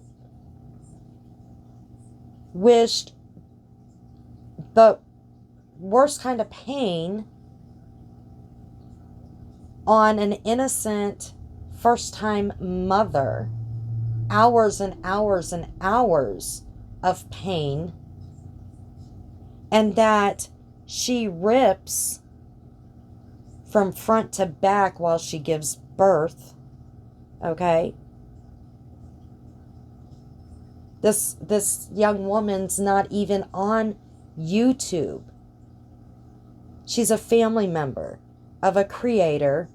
wished the worst kind of pain on an innocent first-time mother. Hours and hours and hours of pain. And that she rips from front to back while she gives birth. Okay? This young woman's not even on YouTube. She's a family member of a creator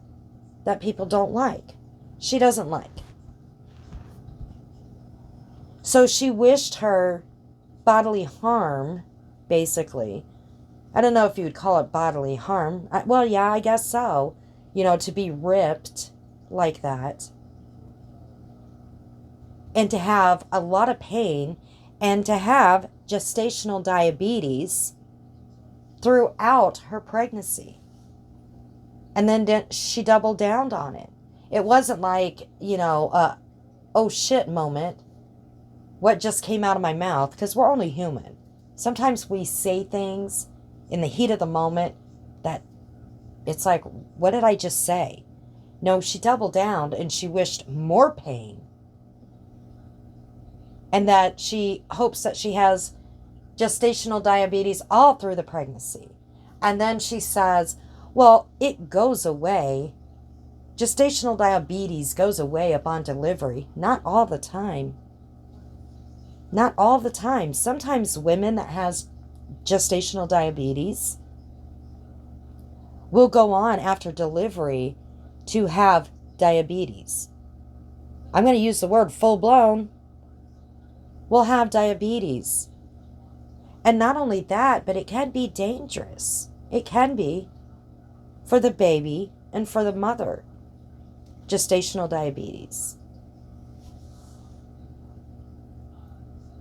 that people don't like. She doesn't like. So she wished her bodily harm, basically. I don't know if you would call it bodily harm. Well, yeah, I guess so. To be ripped like that. And to have a lot of pain, and to have gestational diabetes throughout her pregnancy. And then she doubled down on it. It wasn't like, oh shit moment. What just came out of my mouth? Because we're only human. Sometimes we say things in the heat of the moment that it's like, what did I just say? No, she doubled down and she wished more pain. And that she hopes that she has gestational diabetes all through the pregnancy. And then she says, well, it goes away. Gestational diabetes goes away upon delivery. Not all the time. Not all the time. Sometimes women that has gestational diabetes will go on after delivery to have diabetes. I'm going to use the word full blown. Will have diabetes. And not only that, but it can be dangerous. It can be for the baby and for the mother. Gestational diabetes.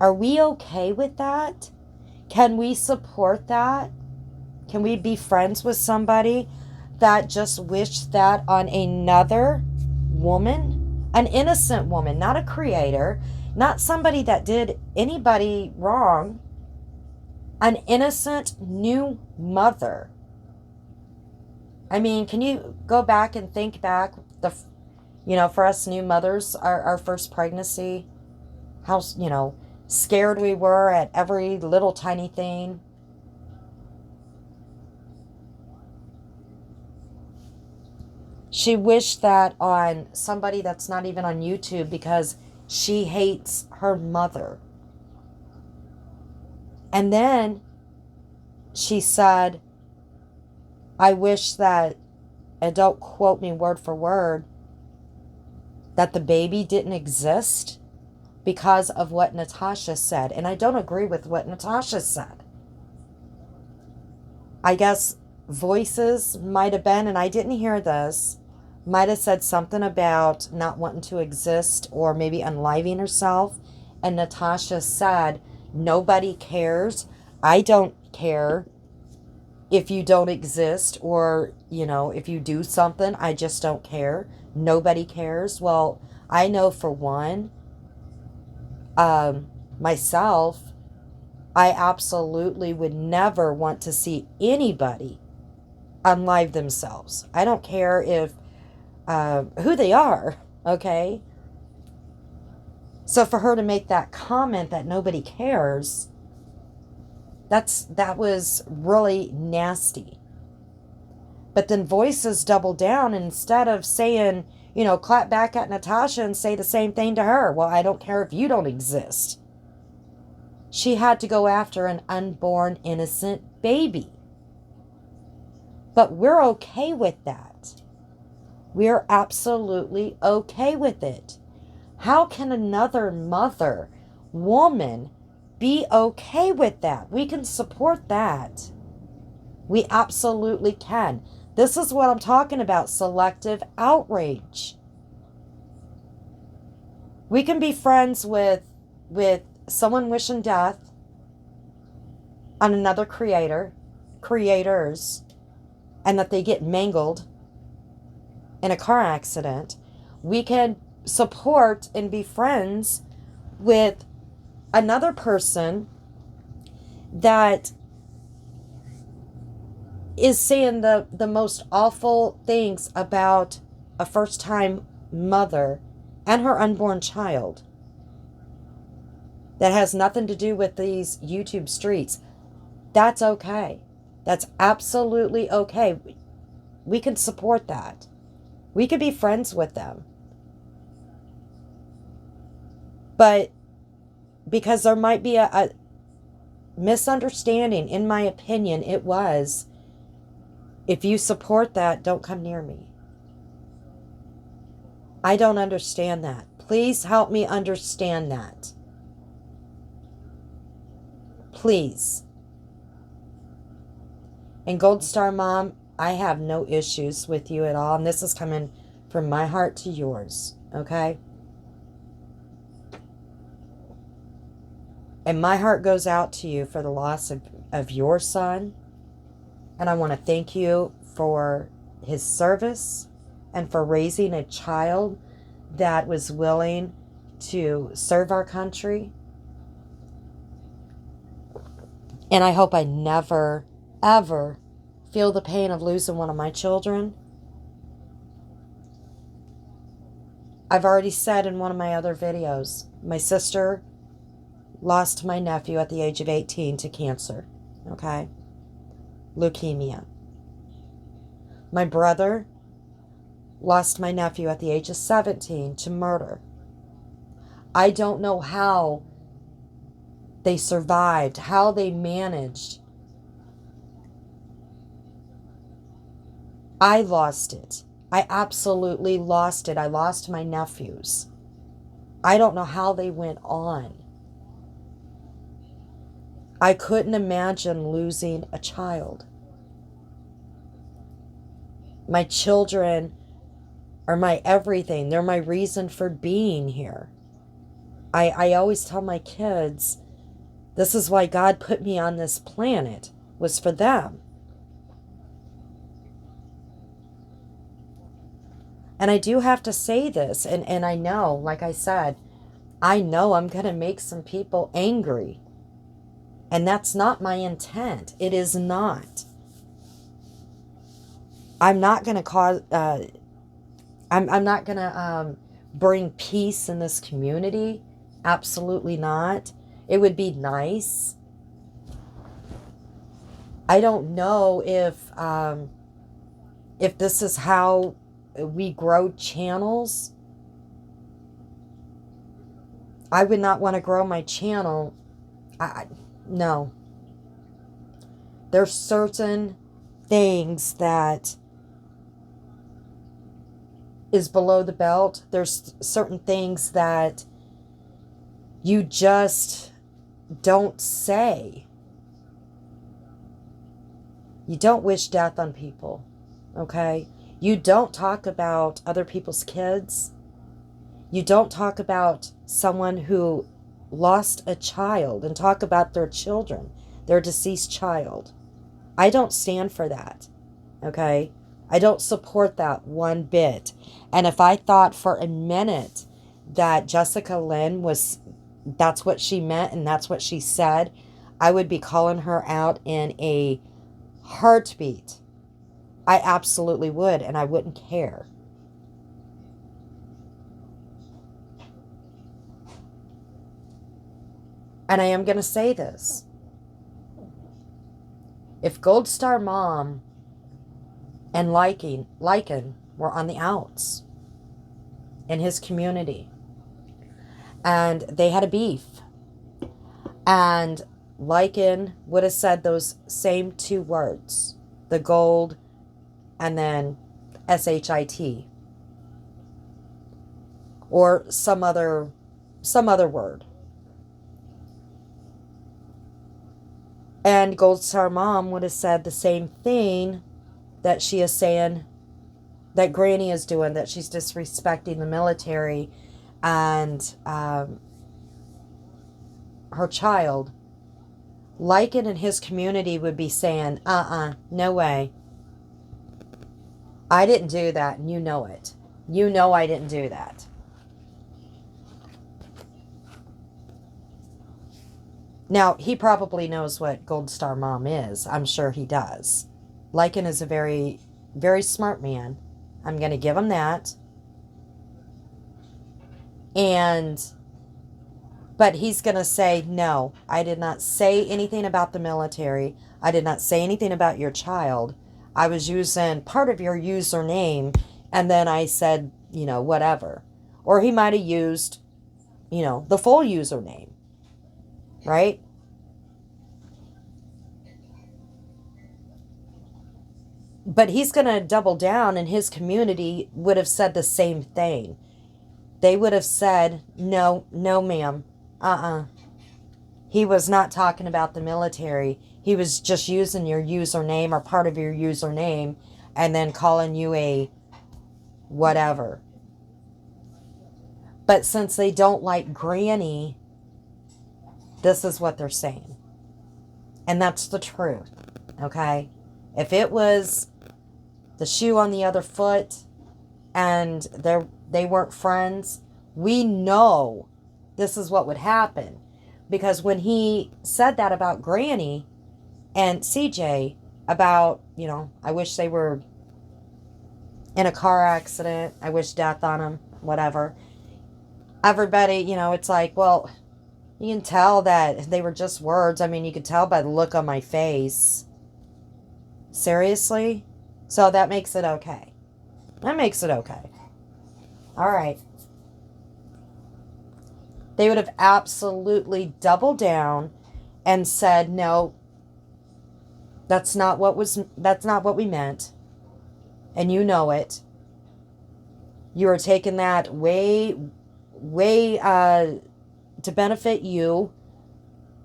Are we okay with that? Can we support that? Can we be friends with somebody that just wished that on another woman? An innocent woman, not a creator, not somebody that did anybody wrong. An innocent new mother. I mean, can you go back and think back, for us new mothers, our first pregnancy, how, scared we were at every little tiny thing. She wished that on somebody that's not even on YouTube because she hates her mother. And then she said, I wish that, and don't quote me word for word, that the baby didn't exist because of what Natasha said. And I don't agree with what Natasha said. I guess voices might have been, and I didn't hear this, might have said something about not wanting to exist or maybe unliving herself. And Natasha said, nobody cares. I don't care if you don't exist or, if you do something. I just don't care. Nobody cares. Well, I know for one, myself, I absolutely would never want to see anybody unlive themselves. I don't care if who they are, okay? So for her to make that comment that nobody cares, that was really nasty. But then Voices doubled down, and instead of saying, clap back at Natasha and say the same thing to her. Well, I don't care if you don't exist. She had to go after an unborn innocent baby. But we're okay with that. We're absolutely okay with it. How can another mother, woman, be okay with that? We can support that. We absolutely can. This is what I'm talking about, selective outrage. We can be friends with someone wishing death on another creators, and that they get mangled in a car accident. We can support and be friends with another person that is saying the most awful things about a first-time mother and her unborn child that has nothing to do with these YouTube streets. That's okay. That's absolutely okay. We can support that. We could be friends with them. But because there might be a misunderstanding, in my opinion, it was, if you support that, don't come near me. I don't understand that. Please help me understand that. Please. And Gold Star Mom, I have no issues with you at all. And this is coming from my heart to yours. Okay? And my heart goes out to you for the loss of your son. And I want to thank you for his service and for raising a child that was willing to serve our country. And I hope I never, ever feel the pain of losing one of my children. I've already said in one of my other videos, my sister lost my nephew at the age of 18 to cancer, okay? Leukemia. My brother lost my nephew at the age of 17 to murder. I don't know how they survived, how they managed. I lost it. I absolutely lost it. I lost my nephews. I don't know how they went on. I couldn't imagine losing a child. My children are my everything. They're my reason for being here. I always tell my kids, this is why God put me on this planet, was for them. And I do have to say this, and I know, like I said, I know I'm going to make some people angry. And that's not my intent. It is not. I'm not going to cause, I'm not going to bring peace in this community. Absolutely not. It would be nice. I don't know if this is how we grow channels. I would not want to grow my channel. No. There's certain things that is below the belt. There's certain things that you just don't say. You don't wish death on people, okay? You don't talk about other people's kids. You don't talk about someone who lost a child and talk about their children, their deceased child. I don't stand for that. Okay? I don't support that one bit. And if I thought for a minute that Jessica Lynn that's what she meant and that's what she said, I would be calling her out in a heartbeat. I absolutely would, and I wouldn't care. And I am going to say this. If Gold Star Mom and Lycan were on the outs in his community, and they had a beef, and Lycan would have said those same two words, the gold and then SHIT, or some other word. And Gold Star Mom would have said the same thing that she is saying that Granny is doing, that she's disrespecting the military and her child. Lycan and his community would be saying, no way. I didn't do that, and you know it. You know I didn't do that. Now, he probably knows what Gold Star Mom is. I'm sure he does. Lycan is a very, very smart man. I'm going to give him that. But he's going to say, no, I did not say anything about the military. I did not say anything about your child. I was using part of your username, and then I said, whatever. Or he might have used, the full username. Right? But he's going to double down, and his community would have said the same thing. They would have said, no, ma'am. He was not talking about the military. He was just using your username or part of your username and then calling you a whatever. But since they don't like Granny, this is what they're saying. And that's the truth. Okay? If it was the shoe on the other foot and they weren't friends, we know this is what would happen. Because when he said that about Granny and CJ, about, I wish they were in a car accident, I wish death on them, whatever. Everybody, it's like, well, you can tell that they were just words. I mean, you could tell by the look on my face. Seriously? So that makes it okay. That makes it okay. All right. They would have absolutely doubled down and said, no, that's not what we meant. And you know it. You are taking that way to benefit you.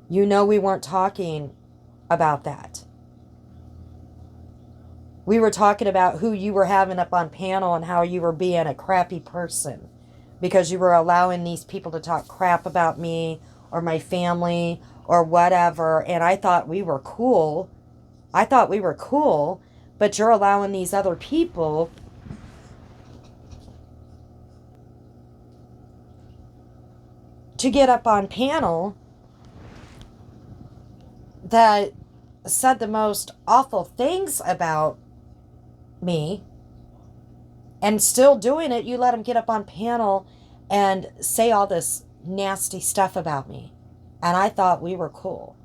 You know we weren't talking about that. We were talking about who you were having up on panel and how you were being a crappy person because you were allowing these people to talk crap about me or my family or whatever. And I thought we were cool. But you're allowing these other people to get up on panel that said the most awful things about me, and still doing it. You let them get up on panel and say all this nasty stuff about me, and I thought we were cool.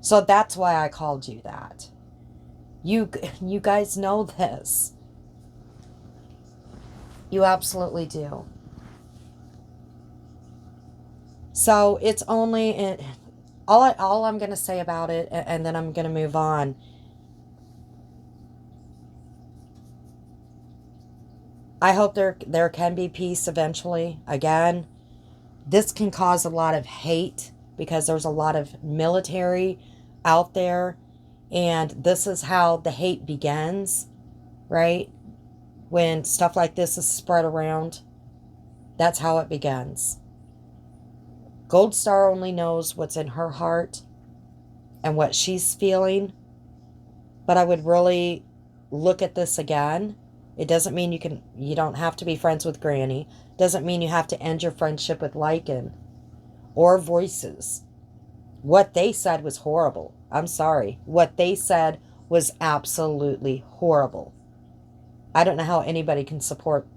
So that's why I called you that. You guys know this. You absolutely do. So it's only all I'm going to say about it, and then I'm going to move on. I hope there can be peace eventually. Again, this can cause a lot of hate because there's a lot of military out there, and this is how the hate begins, right? when stuff like this is spread around, that's how it begins. Gold Star only knows what's in her heart and what she's feeling. But I would really look at this again. It doesn't mean you don't have to be friends with Granny. Doesn't mean you have to end your friendship with Lycan or Voices. What they said was horrible. I'm sorry. What they said was absolutely horrible. I don't know how anybody can support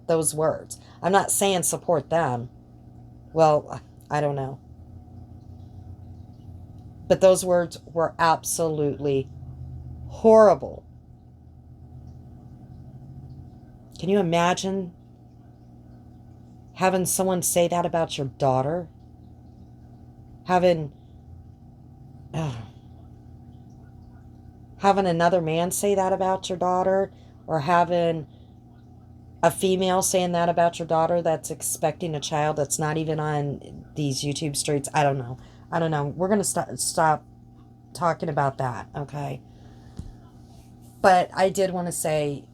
those words. I'm not saying support them. Well, I don't know. But those words were absolutely horrible. Can you imagine having someone say that about your daughter? Having another man say that about your daughter, or having a female saying that about your daughter that's expecting a child that's not even on these YouTube streets. I don't know. We're going to stop talking about that, okay? But I did want to say,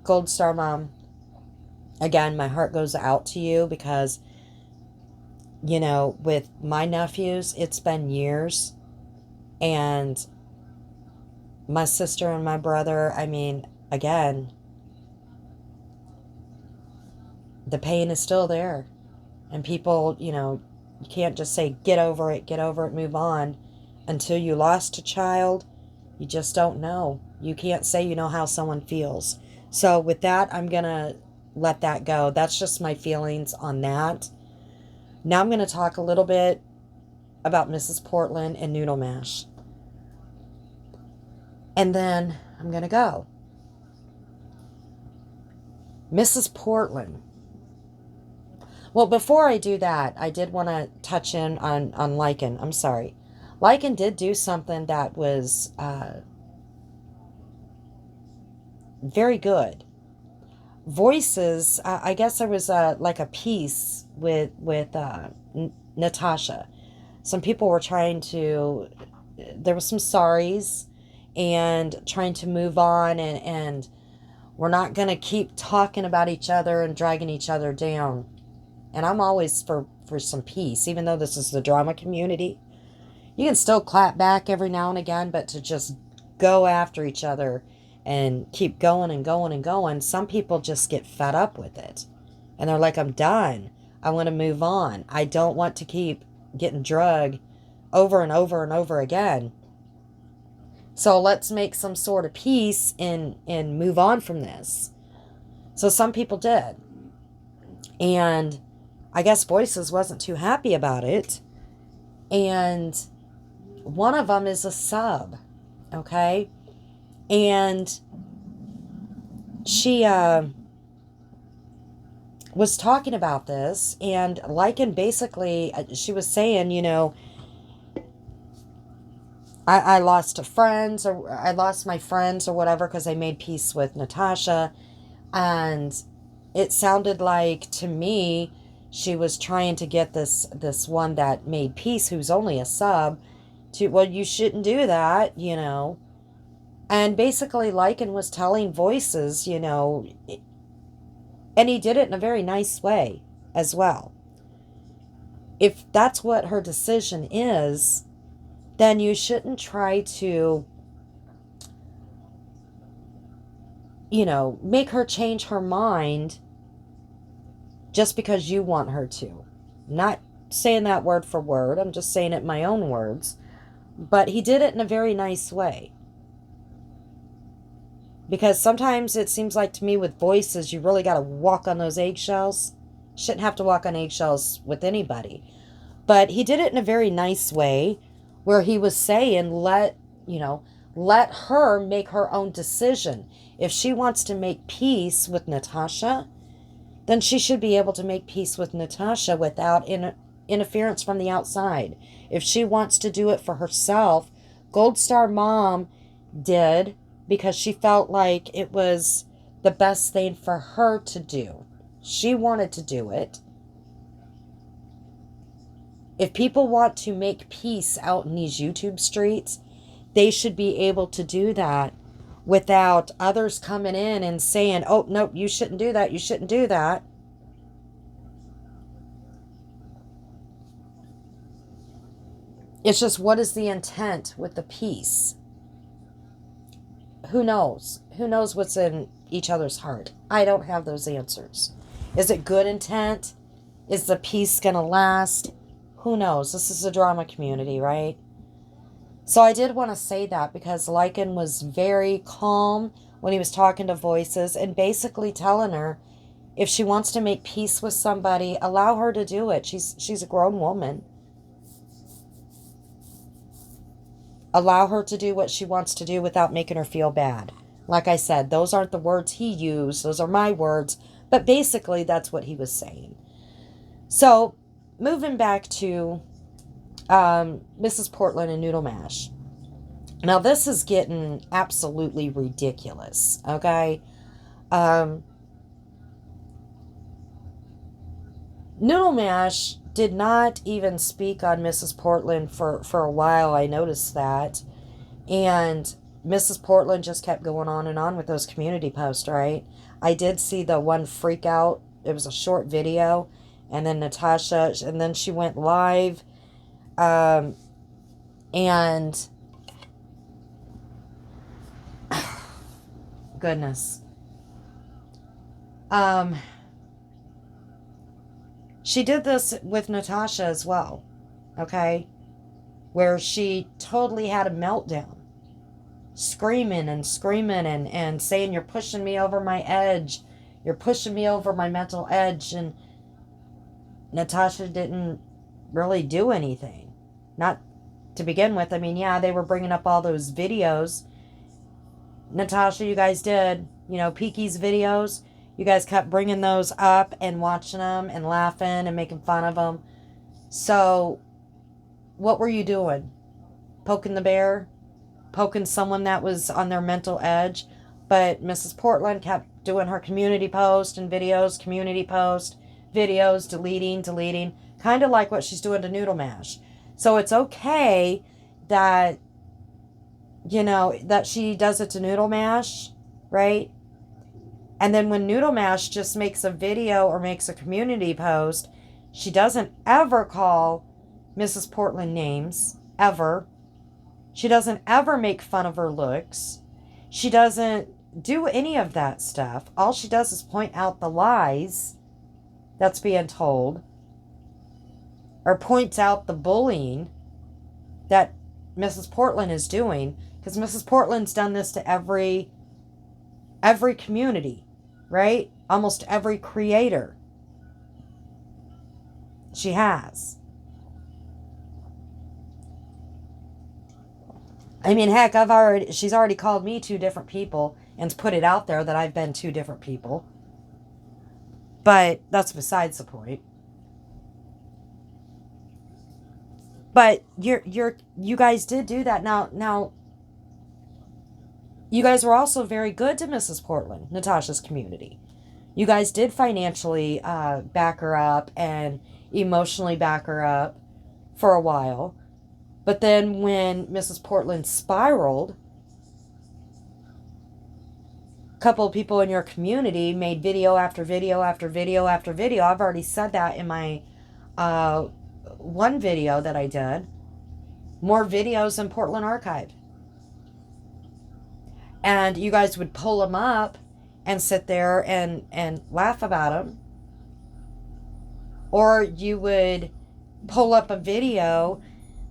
Gold Star Mom, again, my heart goes out to you because, you know, with my nephews, it's been years. And my sister and my brother, I mean, again, the pain is still there. And people, you know, you can't just say, get over it, move on. Until you lost a child, you just don't know. You can't say you know how someone feels. So with that, I'm going to let that go. That's just my feelings on that. Now I'm going to talk a little bit about Mrs. Portland and Noodle Mash. And then I'm going to go. Mrs. Portland. Well, before I do that, I did want to touch in on Lycan. I'm sorry. Lycan did do something that was very good. Voices, I guess there was like a piece with Natasha. Some people were trying to, there was some sorries and trying to move on, and we're not going to keep talking about each other and dragging each other down. And I'm always for some peace, even though this is the drama community. You can still clap back every now and again, but to just go after each other and keep going and going and going, some people just get fed up with it. And they're like, I'm done. I want to move on. I don't want to keep getting drugged over and over and over again. So let's make some sort of peace and move on from this. So some people did. And I guess Voices wasn't too happy about it. And one of them is a sub. Okay? And she was talking about this. And Lycan basically, she was saying, you know, I lost friends, or I lost my friends or whatever because I made peace with Natasha. And it sounded like to me she was trying to get this one that made peace, who's only a sub, to, well, you shouldn't do that, you know. And basically Lycan was telling Voices, you know, and he did it in a very nice way as well. If that's what her decision is, then you shouldn't try to, you know, make her change her mind just because you want her to. Not saying that word for word. I'm just saying it in my own words. But he did it in a very nice way. Because sometimes it seems like to me with Voices, you really got to walk on those eggshells. Shouldn't have to walk on eggshells with anybody. But he did it in a very nice way where he was saying, let her make her own decision. If she wants to make peace with Natasha, then she should be able to make peace with Natasha without interference from the outside. If she wants to do it for herself, Gold Star Mom did because she felt like it was the best thing for her to do. She wanted to do it. If people want to make peace out in these YouTube streets, they should be able to do that without others coming in and saying, oh, nope, you shouldn't do that, you shouldn't do that. It's just, what is the intent with the peace? Who knows? Who knows what's in each other's heart? I don't have those answers. Is it good intent? Is the peace going to last? Who knows? This is a drama community, right? So I did want to say that because Lycan was very calm when he was talking to Voices and basically telling her if she wants to make peace with somebody, allow her to do it. She's a grown woman. Allow her to do what she wants to do without making her feel bad. Like I said, those aren't the words he used. Those are my words. But basically, that's what he was saying. So, moving back to Mrs. Portland and Noodle Mash. Now, this is getting absolutely ridiculous, okay? Noodle Mash did not even speak on Mrs. Portland for a while. I noticed that. And Mrs. Portland just kept going on and on with those community posts, right? I did see the one freak out. It was a short video. And then Natasha, and then she went live. And goodness. She did this with Natasha as well, okay? Where she totally had a meltdown. Screaming and saying, you're pushing me over my edge. You're pushing me over my mental edge. And Natasha didn't really do anything. Not to begin with. I mean, yeah, they were bringing up all those videos. Natasha, you guys did, Peaky's videos. You guys kept bringing those up and watching them and laughing and making fun of them. So, what were you doing? Poking the bear? Poking someone that was on their mental edge? But Mrs. Portland kept doing her community post and videos, community post, videos, deleting. Kind of like what she's doing to Noodle Mash. So, it's okay that, that she does it to Noodle Mash, right? And then when Noodle Mash just makes a video or makes a community post, she doesn't ever call Mrs. Portland names, ever. She doesn't ever make fun of her looks. She doesn't do any of that stuff. All she does is point out the lies that's being told, or points out the bullying that Mrs. Portland is doing, because Mrs. Portland's done this to every community. Right? Almost every creator. She has. I mean, heck, she's already called me 2 different people and put it out there that I've been 2 different people. But that's besides the point. But you guys did do that. Now you guys were also very good to Mrs. Portland, Natasha's community. You guys did financially back her up and emotionally back her up for a while. But then when Mrs. Portland spiraled, a couple of people in your community made video after video after video after video. I've already said that in my one video that I did. More videos than Portland Archive. And you guys would pull them up and sit there and laugh about them. Or you would pull up a video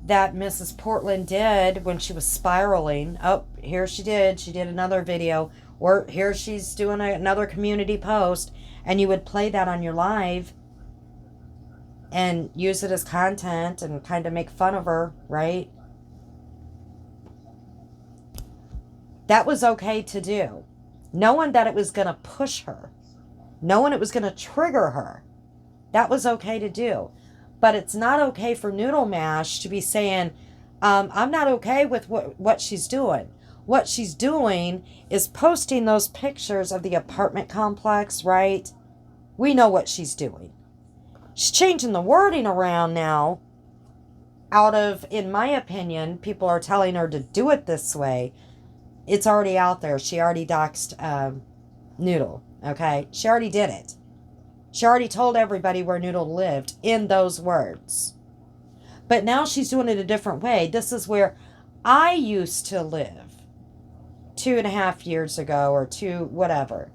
that Mrs. Portland did when she was spiraling. Oh, here she did. She did another video. Or here she's doing another community post. And you would play that on your live and use it as content and kind of make fun of her, right? That was okay to do. Knowing that it was going to push her. Knowing it was going to trigger her. That was okay to do. But it's not okay for Noodle Mash to be saying, I'm not okay with what she's doing. What she's doing is posting those pictures of the apartment complex, right? We know what she's doing. She's changing the wording around now. Out of, in my opinion, people are telling her to do it this way. it's already out there. She already doxed Noodle, okay? She already did it. She already told everybody where Noodle lived in those words. But now she's doing it a different way. This is where I used to live 2.5 years ago or two, whatever.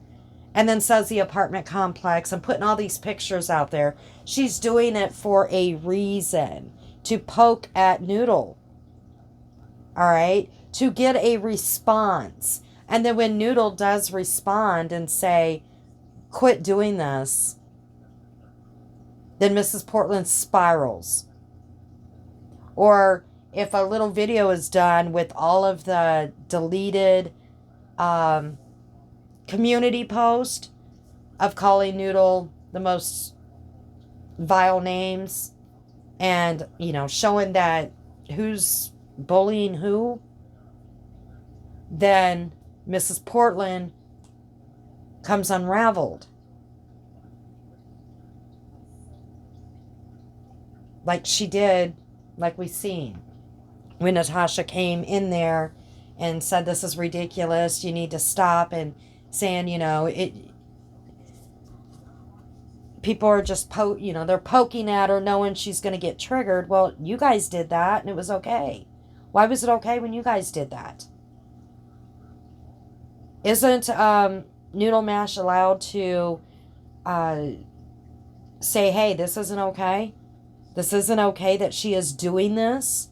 And then says the apartment complex and putting all these pictures out there. She's doing it for a reason. To poke at Noodle. All right? To get a response. And then when Noodle does respond and say, quit doing this, then Mrs. Portland spirals. Or if a little video is done with all of the deleted community post of calling Noodle the most vile names and, you know, showing that who's bullying who, then Mrs. Portland comes unraveled. Like she did, like we seen. When Natasha came in there and said, this is ridiculous, you need to stop, and saying, you know, people are just, they're poking at her knowing she's going to get triggered. Well, you guys did that and it was okay. Why was it okay when you guys did that? Isn't Noodle Mash allowed to say, hey, this isn't okay? This isn't okay that she is doing this?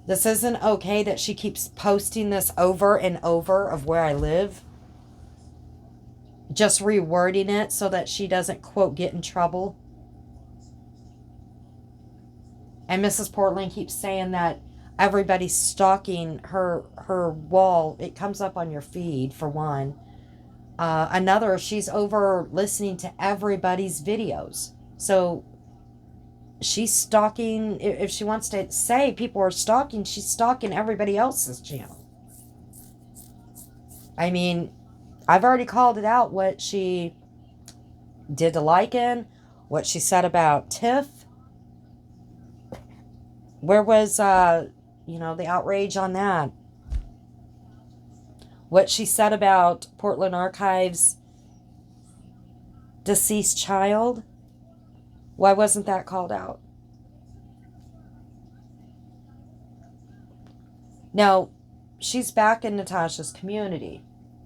This isn't okay that she keeps posting this over and over of where I live? Just rewording it so that she doesn't, quote, get in trouble? And Mrs. Portland keeps saying that everybody's stalking her wall. It comes up on your feed, for one. Another, she's over listening to everybody's videos. So she's stalking. If she wants to say people are stalking, she's stalking everybody else's channel. I mean, I've already called it out, what she did to Lycan, what she said about Tiff. Where was, the outrage on that? What she said about Portland Archive's deceased child. Why wasn't that called out? Now, she's back in Natasha's community.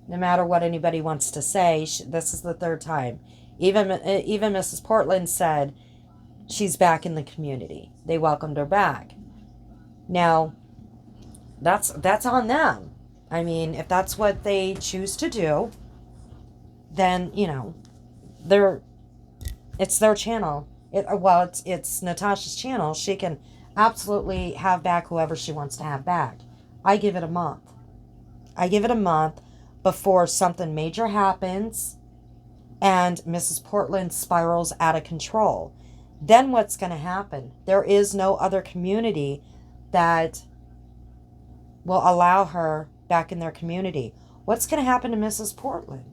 No matter what anybody wants to say, this is the third time. Even Mrs. Portland said she's back in the community. They welcomed her back. Now, that's on them. I mean, if that's what they choose to do, then, it's their channel. It's Natasha's channel. She can absolutely have back whoever she wants to have back. I give it a month. I give it a month before something major happens and Mrs. Portland spirals out of control. Then what's going to happen? There is no other community that will allow her back in their community. What's going to happen to Mrs. Portland?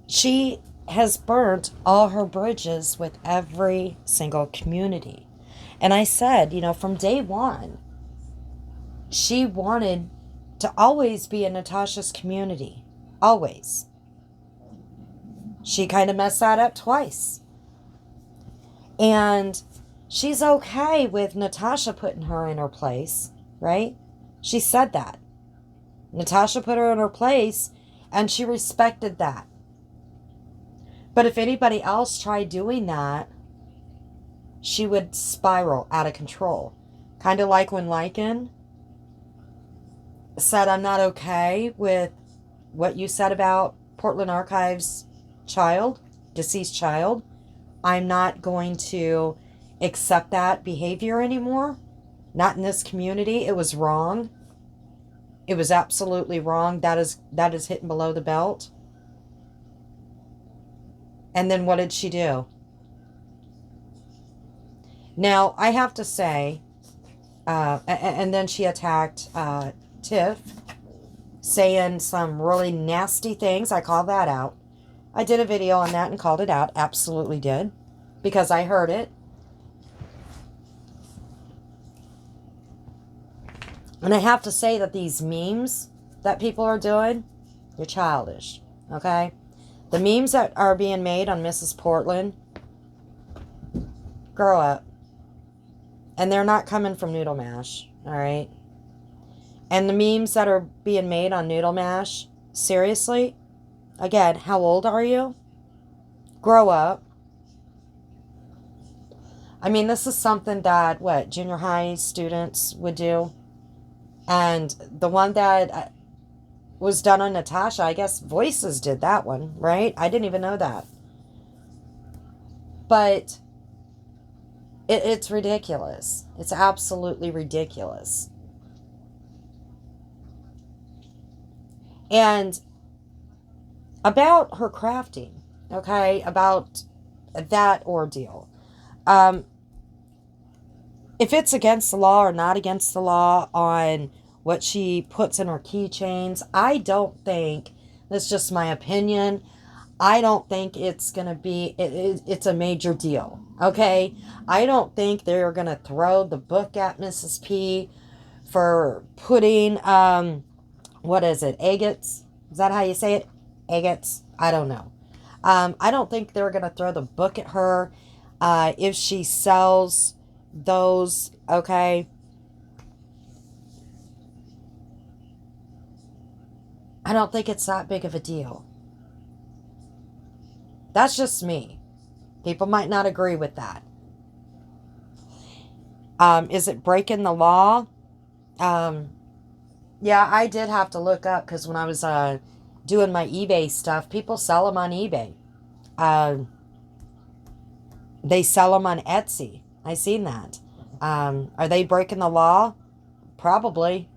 She has burnt all her bridges with every single community. And I said, from day one, she wanted to always be in Natasha's community. Always. She kind of messed that up twice. And she's okay with Natasha putting her in her place, right? She said that. Natasha put her in her place, and she respected that. But if anybody else tried doing that, she would spiral out of control. Kind of like when Lycan said, I'm not okay with what you said about Portland Archive's child, deceased child. I'm not going to accept that behavior anymore. Not in this community. It was wrong. It was absolutely wrong. That is hitting below the belt. And then what did she do? Now, I have to say, and then she attacked Tiff, saying some really nasty things. I called that out. I did a video on that and called it out. Absolutely did. Because I heard it. And I have to say that these memes that people are doing, you're childish, okay? The memes that are being made on Mrs. Portland, grow up. And they're not coming from Noodle Mash, all right? And the memes that are being made on Noodle Mash, seriously, again, how old are you? Grow up. I mean, this is something that, junior high students would do. And the one that was done on Natasha, I guess Voices did that one, right? I didn't even know that. But it's ridiculous. It's absolutely ridiculous. And about her crafting, okay, about that ordeal. If it's against the law or not against the law on what she puts in her keychains, I don't think, that's just my opinion, I don't think it's going to be, it's a major deal, okay? I don't think they're going to throw the book at Mrs. P for putting, what is it, agates? Is that how you say it? Agates? I don't know. I don't think they're going to throw the book at her if she sells those, okay? I don't think it's that big of a deal. That's just me. People might not agree with that. Is it breaking the law? Yeah, I did have to look up because when I was doing my eBay stuff, people sell them on eBay. They sell them on Etsy. I seen that. Are they breaking the law? Probably.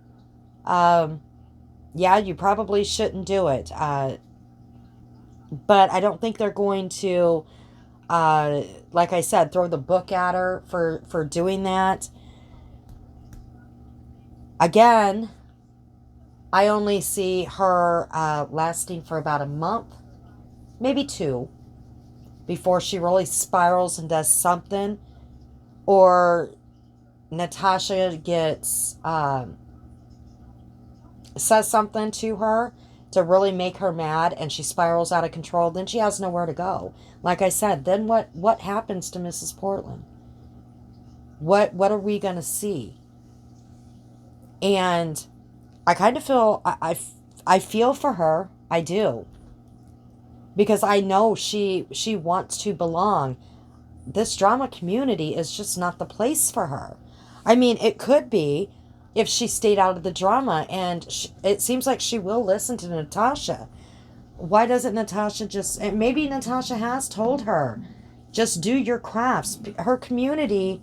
Yeah, you probably shouldn't do it. But I don't think they're going to, like I said, throw the book at her for doing that. Again, I only see her lasting for about a month, maybe 2, before she really spirals and does something. Or Natasha gets, says something to her to really make her mad and she spirals out of control. Then she has nowhere to go. Like I said, then what happens to Mrs. Portland? What are we going to see? And I kind of feel, I feel for her. I do. Because I know she wants to belong. This drama community is just not the place for her. I mean, it could be if she stayed out of the drama, and it seems like she will listen to Natasha. Why doesn't Natasha just, and maybe Natasha has told her, just do your crafts. Her community,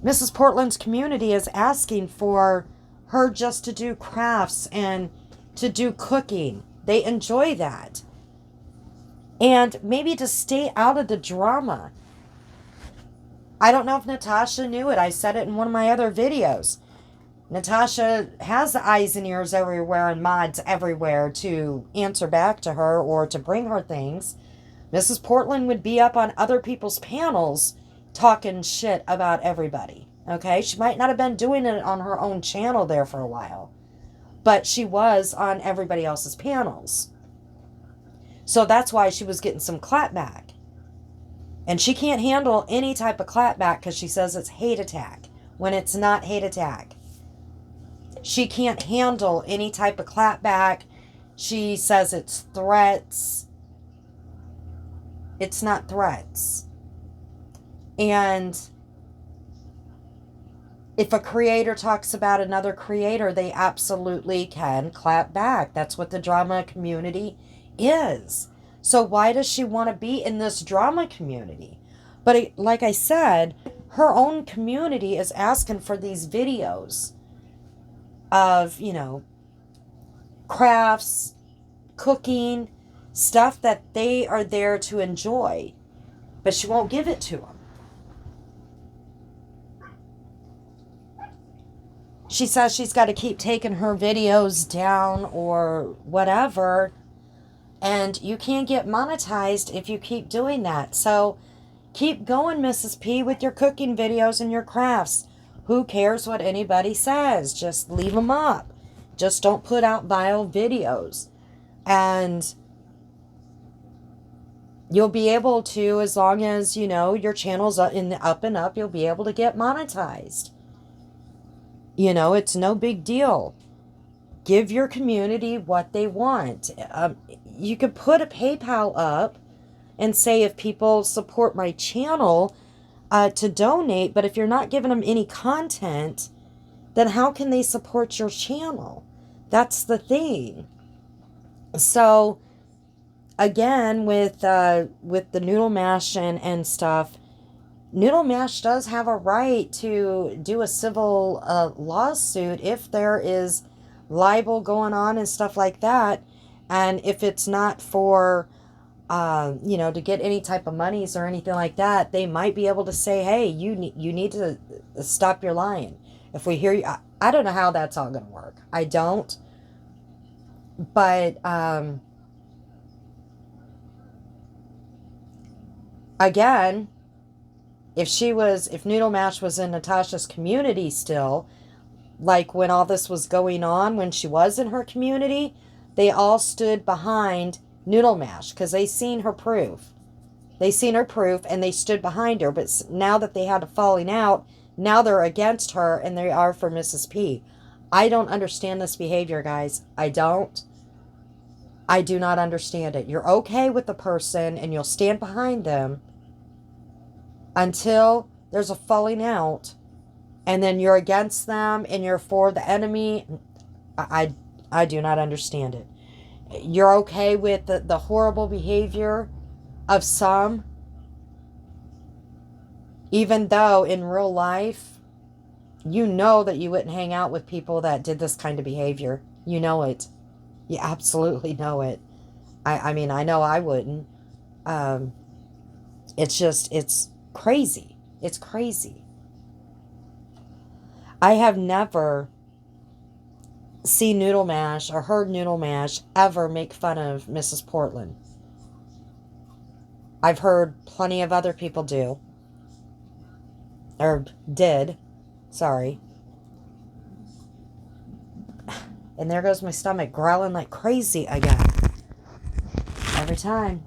Mrs. Portland's community, is asking for her just to do crafts and to do cooking. They enjoy that. And maybe to stay out of the drama. I don't know if Natasha knew it. I said it in one of my other videos. Natasha has eyes and ears everywhere and mods everywhere to answer back to her or to bring her things. Mrs. Portland would be up on other people's panels talking shit about everybody. Okay? She might not have been doing it on her own channel there for a while, but she was on everybody else's panels. So that's why she was getting some clapback. And she can't handle any type of clapback because she says it's hate attack when it's not hate attack. She can't handle any type of clapback. She says it's threats. It's not threats. And if a creator talks about another creator, they absolutely can clap back. That's what the drama community is. So why does she want to be in this drama community? But like I said, her own community is asking for these videos of, crafts, cooking, stuff that they are there to enjoy. But she won't give it to them. She says she's got to keep taking her videos down or whatever. And you can't get monetized if you keep doing that. So keep going, Mrs. P, with your cooking videos and your crafts. Who cares what anybody says? Just leave them up. Just don't put out vile videos. And you'll be able to, as long as, you know, your channel's in the up and up, you'll be able to get monetized. You know, it's no big deal. Give your community what they want. You could put a PayPal up and say, if people support my channel, to donate, but if you're not giving them any content, then how can they support your channel? That's the thing. So again, with the Noodle Mash and stuff, Noodle Mash does have a right to do a civil lawsuit if there is libel going on and stuff like that. And if it's not for, you know, to get any type of monies or anything like that, they might be able to say, hey, you need to stop your lying. If we hear you, I don't know how that's all going to work. I don't. But, again, if Noodle Mash was in Natasha's community still, like when all this was going on, when she was in her community, they all stood behind Noodle Mash because they seen her proof. They seen her proof and they stood behind her. But now that they had a falling out, now they're against her and they are for Mrs. P. I don't understand this behavior, guys. I don't. I do not understand it. You're okay with the person and you'll stand behind them until there's a falling out, and then you're against them and you're for the enemy. I do not understand it. You're okay with the horrible behavior of some, even though in real life, you know that you wouldn't hang out with people that did this kind of behavior. You know it. You absolutely know it. I mean, I know I wouldn't. It's crazy. It's crazy. I have never seen Noodle Mash or heard Noodle Mash ever make fun of Mrs. Portland. I've heard plenty of other people do. Or did. Sorry. And there goes my stomach growling like crazy again. Every time.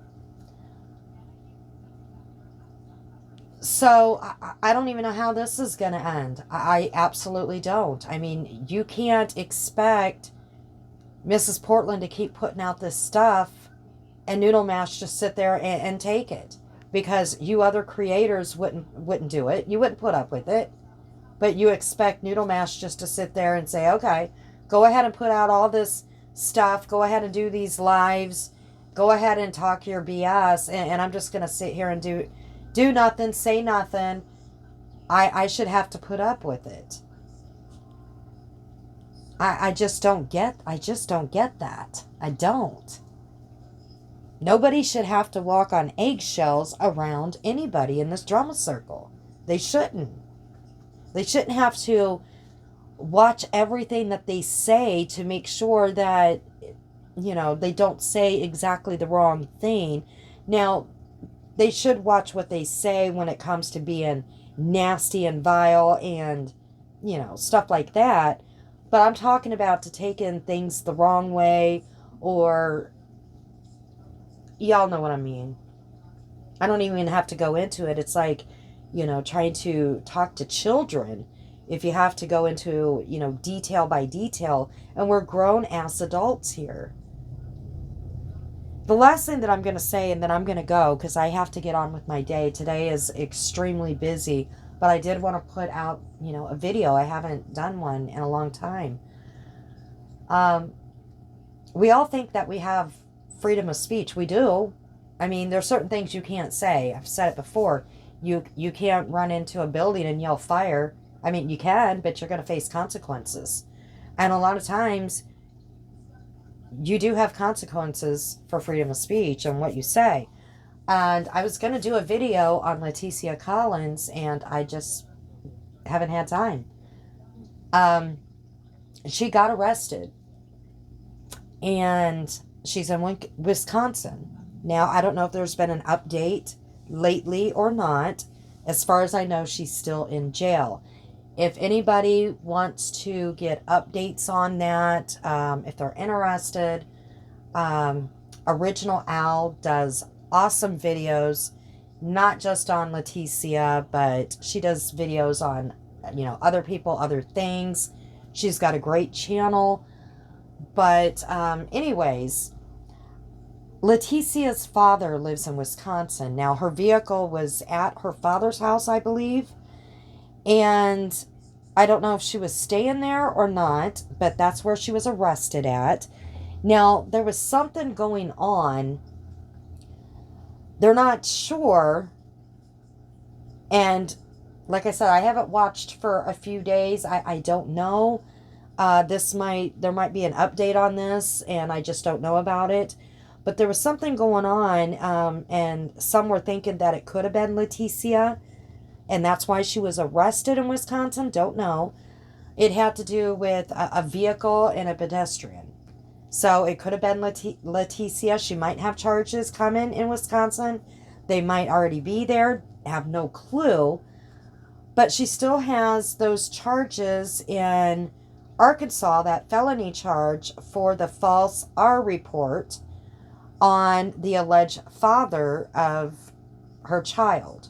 So, I don't even know how this is going to end. I absolutely don't. I mean, you can't expect Mrs. Portland to keep putting out this stuff and Noodle Mash just sit there and take it. Because you other creators wouldn't do it. You wouldn't put up with it. But you expect Noodle Mash just to sit there and say, okay, go ahead and put out all this stuff. Go ahead and do these lives. Go ahead and talk your BS. And I'm just going to sit here and do nothing, say nothing. I should have to put up with it. I just don't get that. I don't. Nobody should have to walk on eggshells around anybody in this drama circle. They shouldn't. They shouldn't have to watch everything that they say to make sure that, you know, they don't say exactly the wrong thing. Now, they should watch what they say when it comes to being nasty and vile and, you know, stuff like that. But I'm talking about to taking things the wrong way, or y'all know what I mean. I don't even have to go into it. It's like, you know, trying to talk to children. If you have to go into, you know, detail by detail, and we're grown-ass adults here. The last thing that I'm going to say, and then I'm going to go because I have to get on with my day. Today is extremely busy, but I did want to put out, you know, a video. I haven't done one in a long time. We all think that we have freedom of speech. We do. I mean, there's certain things you can't say. I've said it before. You can't run into a building and yell fire. I mean, you can, but you're going to face consequences. And a lot of times, you do have consequences for freedom of speech and what you say. And I was going to do a video on Leticia Collins, and I just haven't had time. She got arrested, and she's in Wisconsin. Now, I don't know if there's been an update lately or not. As far as I know, she's still in jail. If anybody wants to get updates on that, if they're interested, Original Al does awesome videos, not just on Leticia, but she does videos on, other people, other things. She's got a great channel. But anyways, Leticia's father lives in Wisconsin. Now, her vehicle was at her father's house, I believe. And I don't know if she was staying there or not, but that's where she was arrested at. Now, there was something going on. They're not sure. And like I said, I haven't watched for a few days. I don't know. There might be an update on this, and I just don't know about it. But there was something going on, and some were thinking that it could have been Leticia, and that's why she was arrested in Wisconsin. Don't know. It had to do with a vehicle and a pedestrian. So it could have been Leticia. She might have charges coming in Wisconsin. They might already be there. Have no clue. But she still has those charges in Arkansas, that felony charge for the false R report on the alleged father of her child.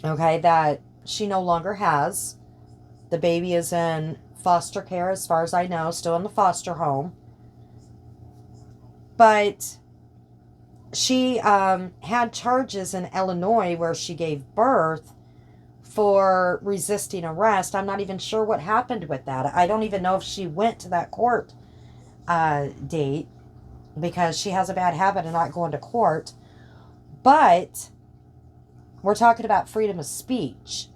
Okay, that she no longer has. The baby is in foster care, as far as I know, still in the foster home. But she had charges in Illinois where she gave birth for resisting arrest. I'm not even sure what happened with that. I don't even know if she went to that court date, because she has a bad habit of not going to court. But we're talking about freedom of speech.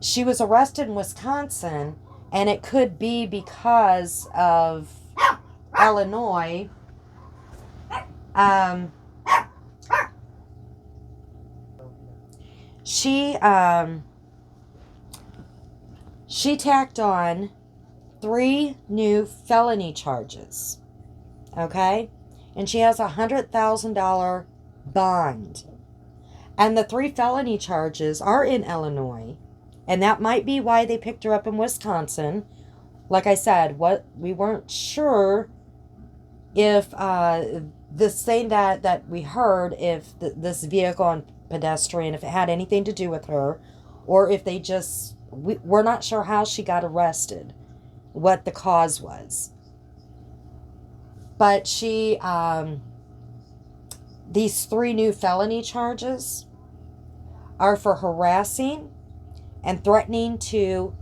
She was arrested in Wisconsin, and it could be because of Illinois. She tacked on 3 new felony charges. Okay? And she has a $100,000 bond. And the 3 felony charges are in Illinois. And that might be why they picked her up in Wisconsin. Like I said, we weren't sure if this thing that we heard, if this vehicle and pedestrian, if it had anything to do with her, or if they just, we're not sure how she got arrested, what the cause was. But these 3 new felony charges are for harassing and threatening to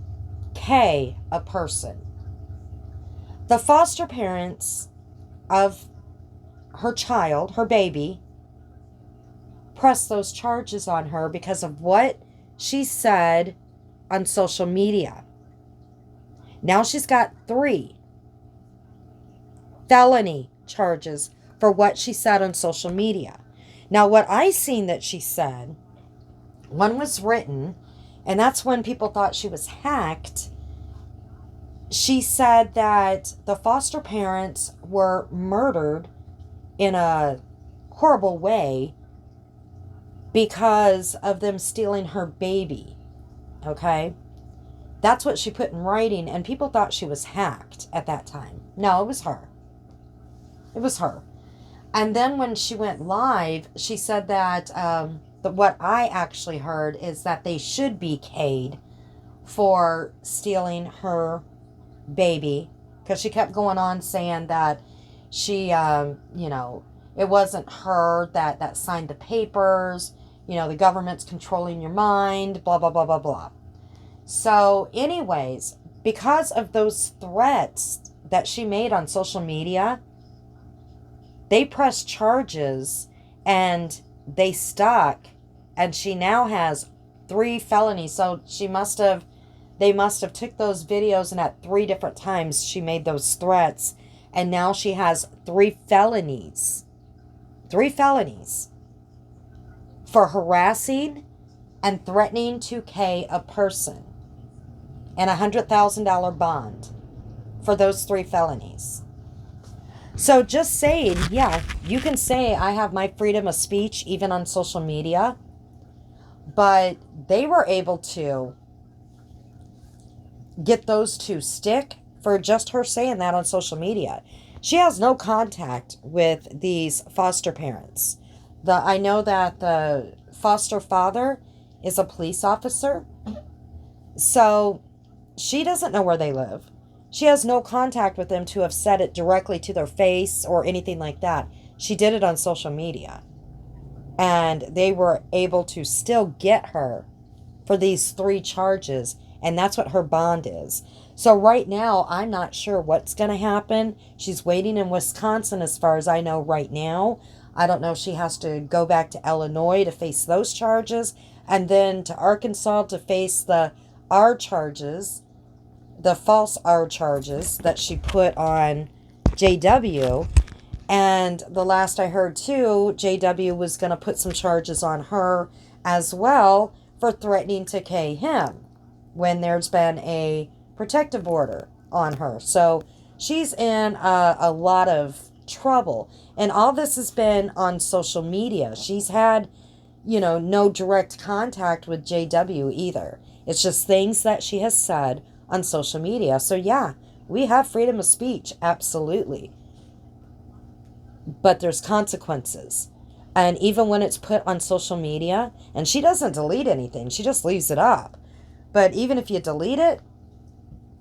K a person. The foster parents of her child, her baby, pressed those charges on her because of what she said on social media. Now she's got 3 felony charges for what she said on social media. Now, what I seen that she said, one was written, and that's when people thought she was hacked. She said that the foster parents were murdered in a horrible way because of them stealing her baby. Okay? That's what she put in writing, and people thought she was hacked at that time. No, it was her. It was her. And then when she went live, she said that what I actually heard is that they should be K'd for stealing her baby, because she kept going on saying that she, it wasn't her that signed the papers, the government's controlling your mind, blah, blah, blah, blah, blah. So anyways, because of those threats that she made on social media, they pressed charges and they stuck, and she now has 3 felonies. So they must have took those videos, and at 3 different times she made those threats, and now she has 3 felonies. 3 felonies for harassing and threatening to K a person, and a $100,000 bond for those 3 felonies. So just saying, yeah, you can say I have my freedom of speech even on social media, But they were able to get those two stick for just her saying that on social media. She has no contact with these foster parents. I know that the foster father is a police officer, so she doesn't know where they live. She has no contact with them to have said it directly to their face or anything like that. She did it on social media. And they were able to still get her for these 3 charges. And that's what her bond is. So right now, I'm not sure what's going to happen. She's waiting in Wisconsin as far as I know right now. I don't know if she has to go back to Illinois to face those charges. And then to Arkansas to face the R charges, the false R charges that she put on JW. And the last I heard too, JW was going to put some charges on her as well for threatening to K him when there's been a protective order on her. So she's in a lot of trouble. And all this has been on social media. She's had, no direct contact with JW either. It's just things that she has said on social media. So yeah, we have freedom of speech, absolutely. But there's consequences. And even when it's put on social media, and she doesn't delete anything, she just leaves it up. But even if you delete it,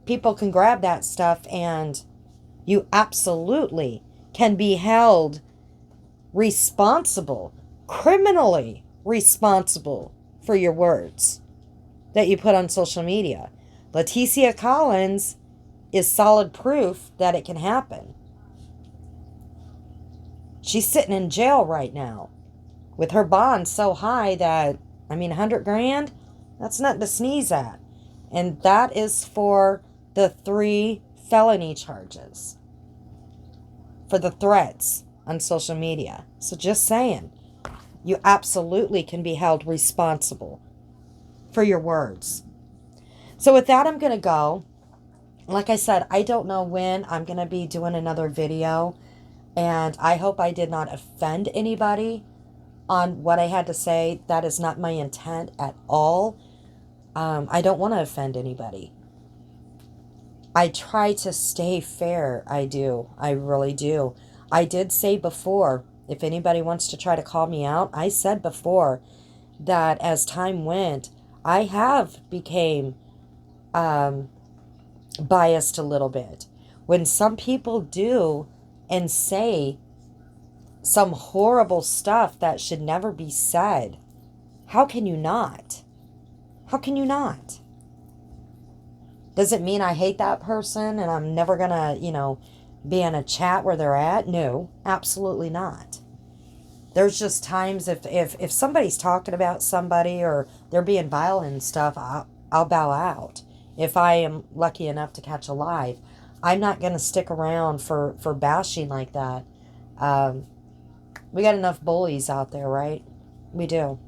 people can grab that stuff and you absolutely can be held responsible, criminally responsible for your words that you put on social media. Leticia Collins is solid proof that it can happen. She's sitting in jail right now with her bond so high that, $100,000, that's nothing to sneeze at. And that is for the 3 felony charges, for the threats on social media. So just saying, you absolutely can be held responsible for your words. So with that, I'm going to go. Like I said, I don't know when I'm going to be doing another video. And I hope I did not offend anybody on what I had to say. That is not my intent at all. I don't want to offend anybody. I try to stay fair. I do. I really do. I did say before, if anybody wants to try to call me out, I said before that as time went, I have became biased a little bit. When some people do and say some horrible stuff that should never be said, how can you not? How can you not? Does it mean I hate that person and I'm never gonna, be in a chat where they're at? No, absolutely not. There's just times if somebody's talking about somebody or they're being violent and stuff, I'll bow out. If I am lucky enough to catch a live, I'm not going to stick around for bashing like that. We got enough bullies out there, right? We do.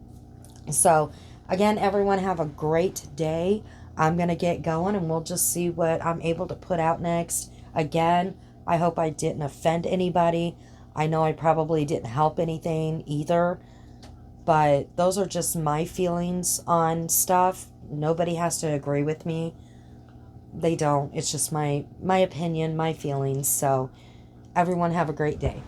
So, again, everyone have a great day. I'm going to get going and we'll just see what I'm able to put out next. Again, I hope I didn't offend anybody. I know I probably didn't help anything either. But those are just my feelings on stuff. Nobody has to agree with me. They don't. It's just my opinion, my feelings. So, everyone have a great day.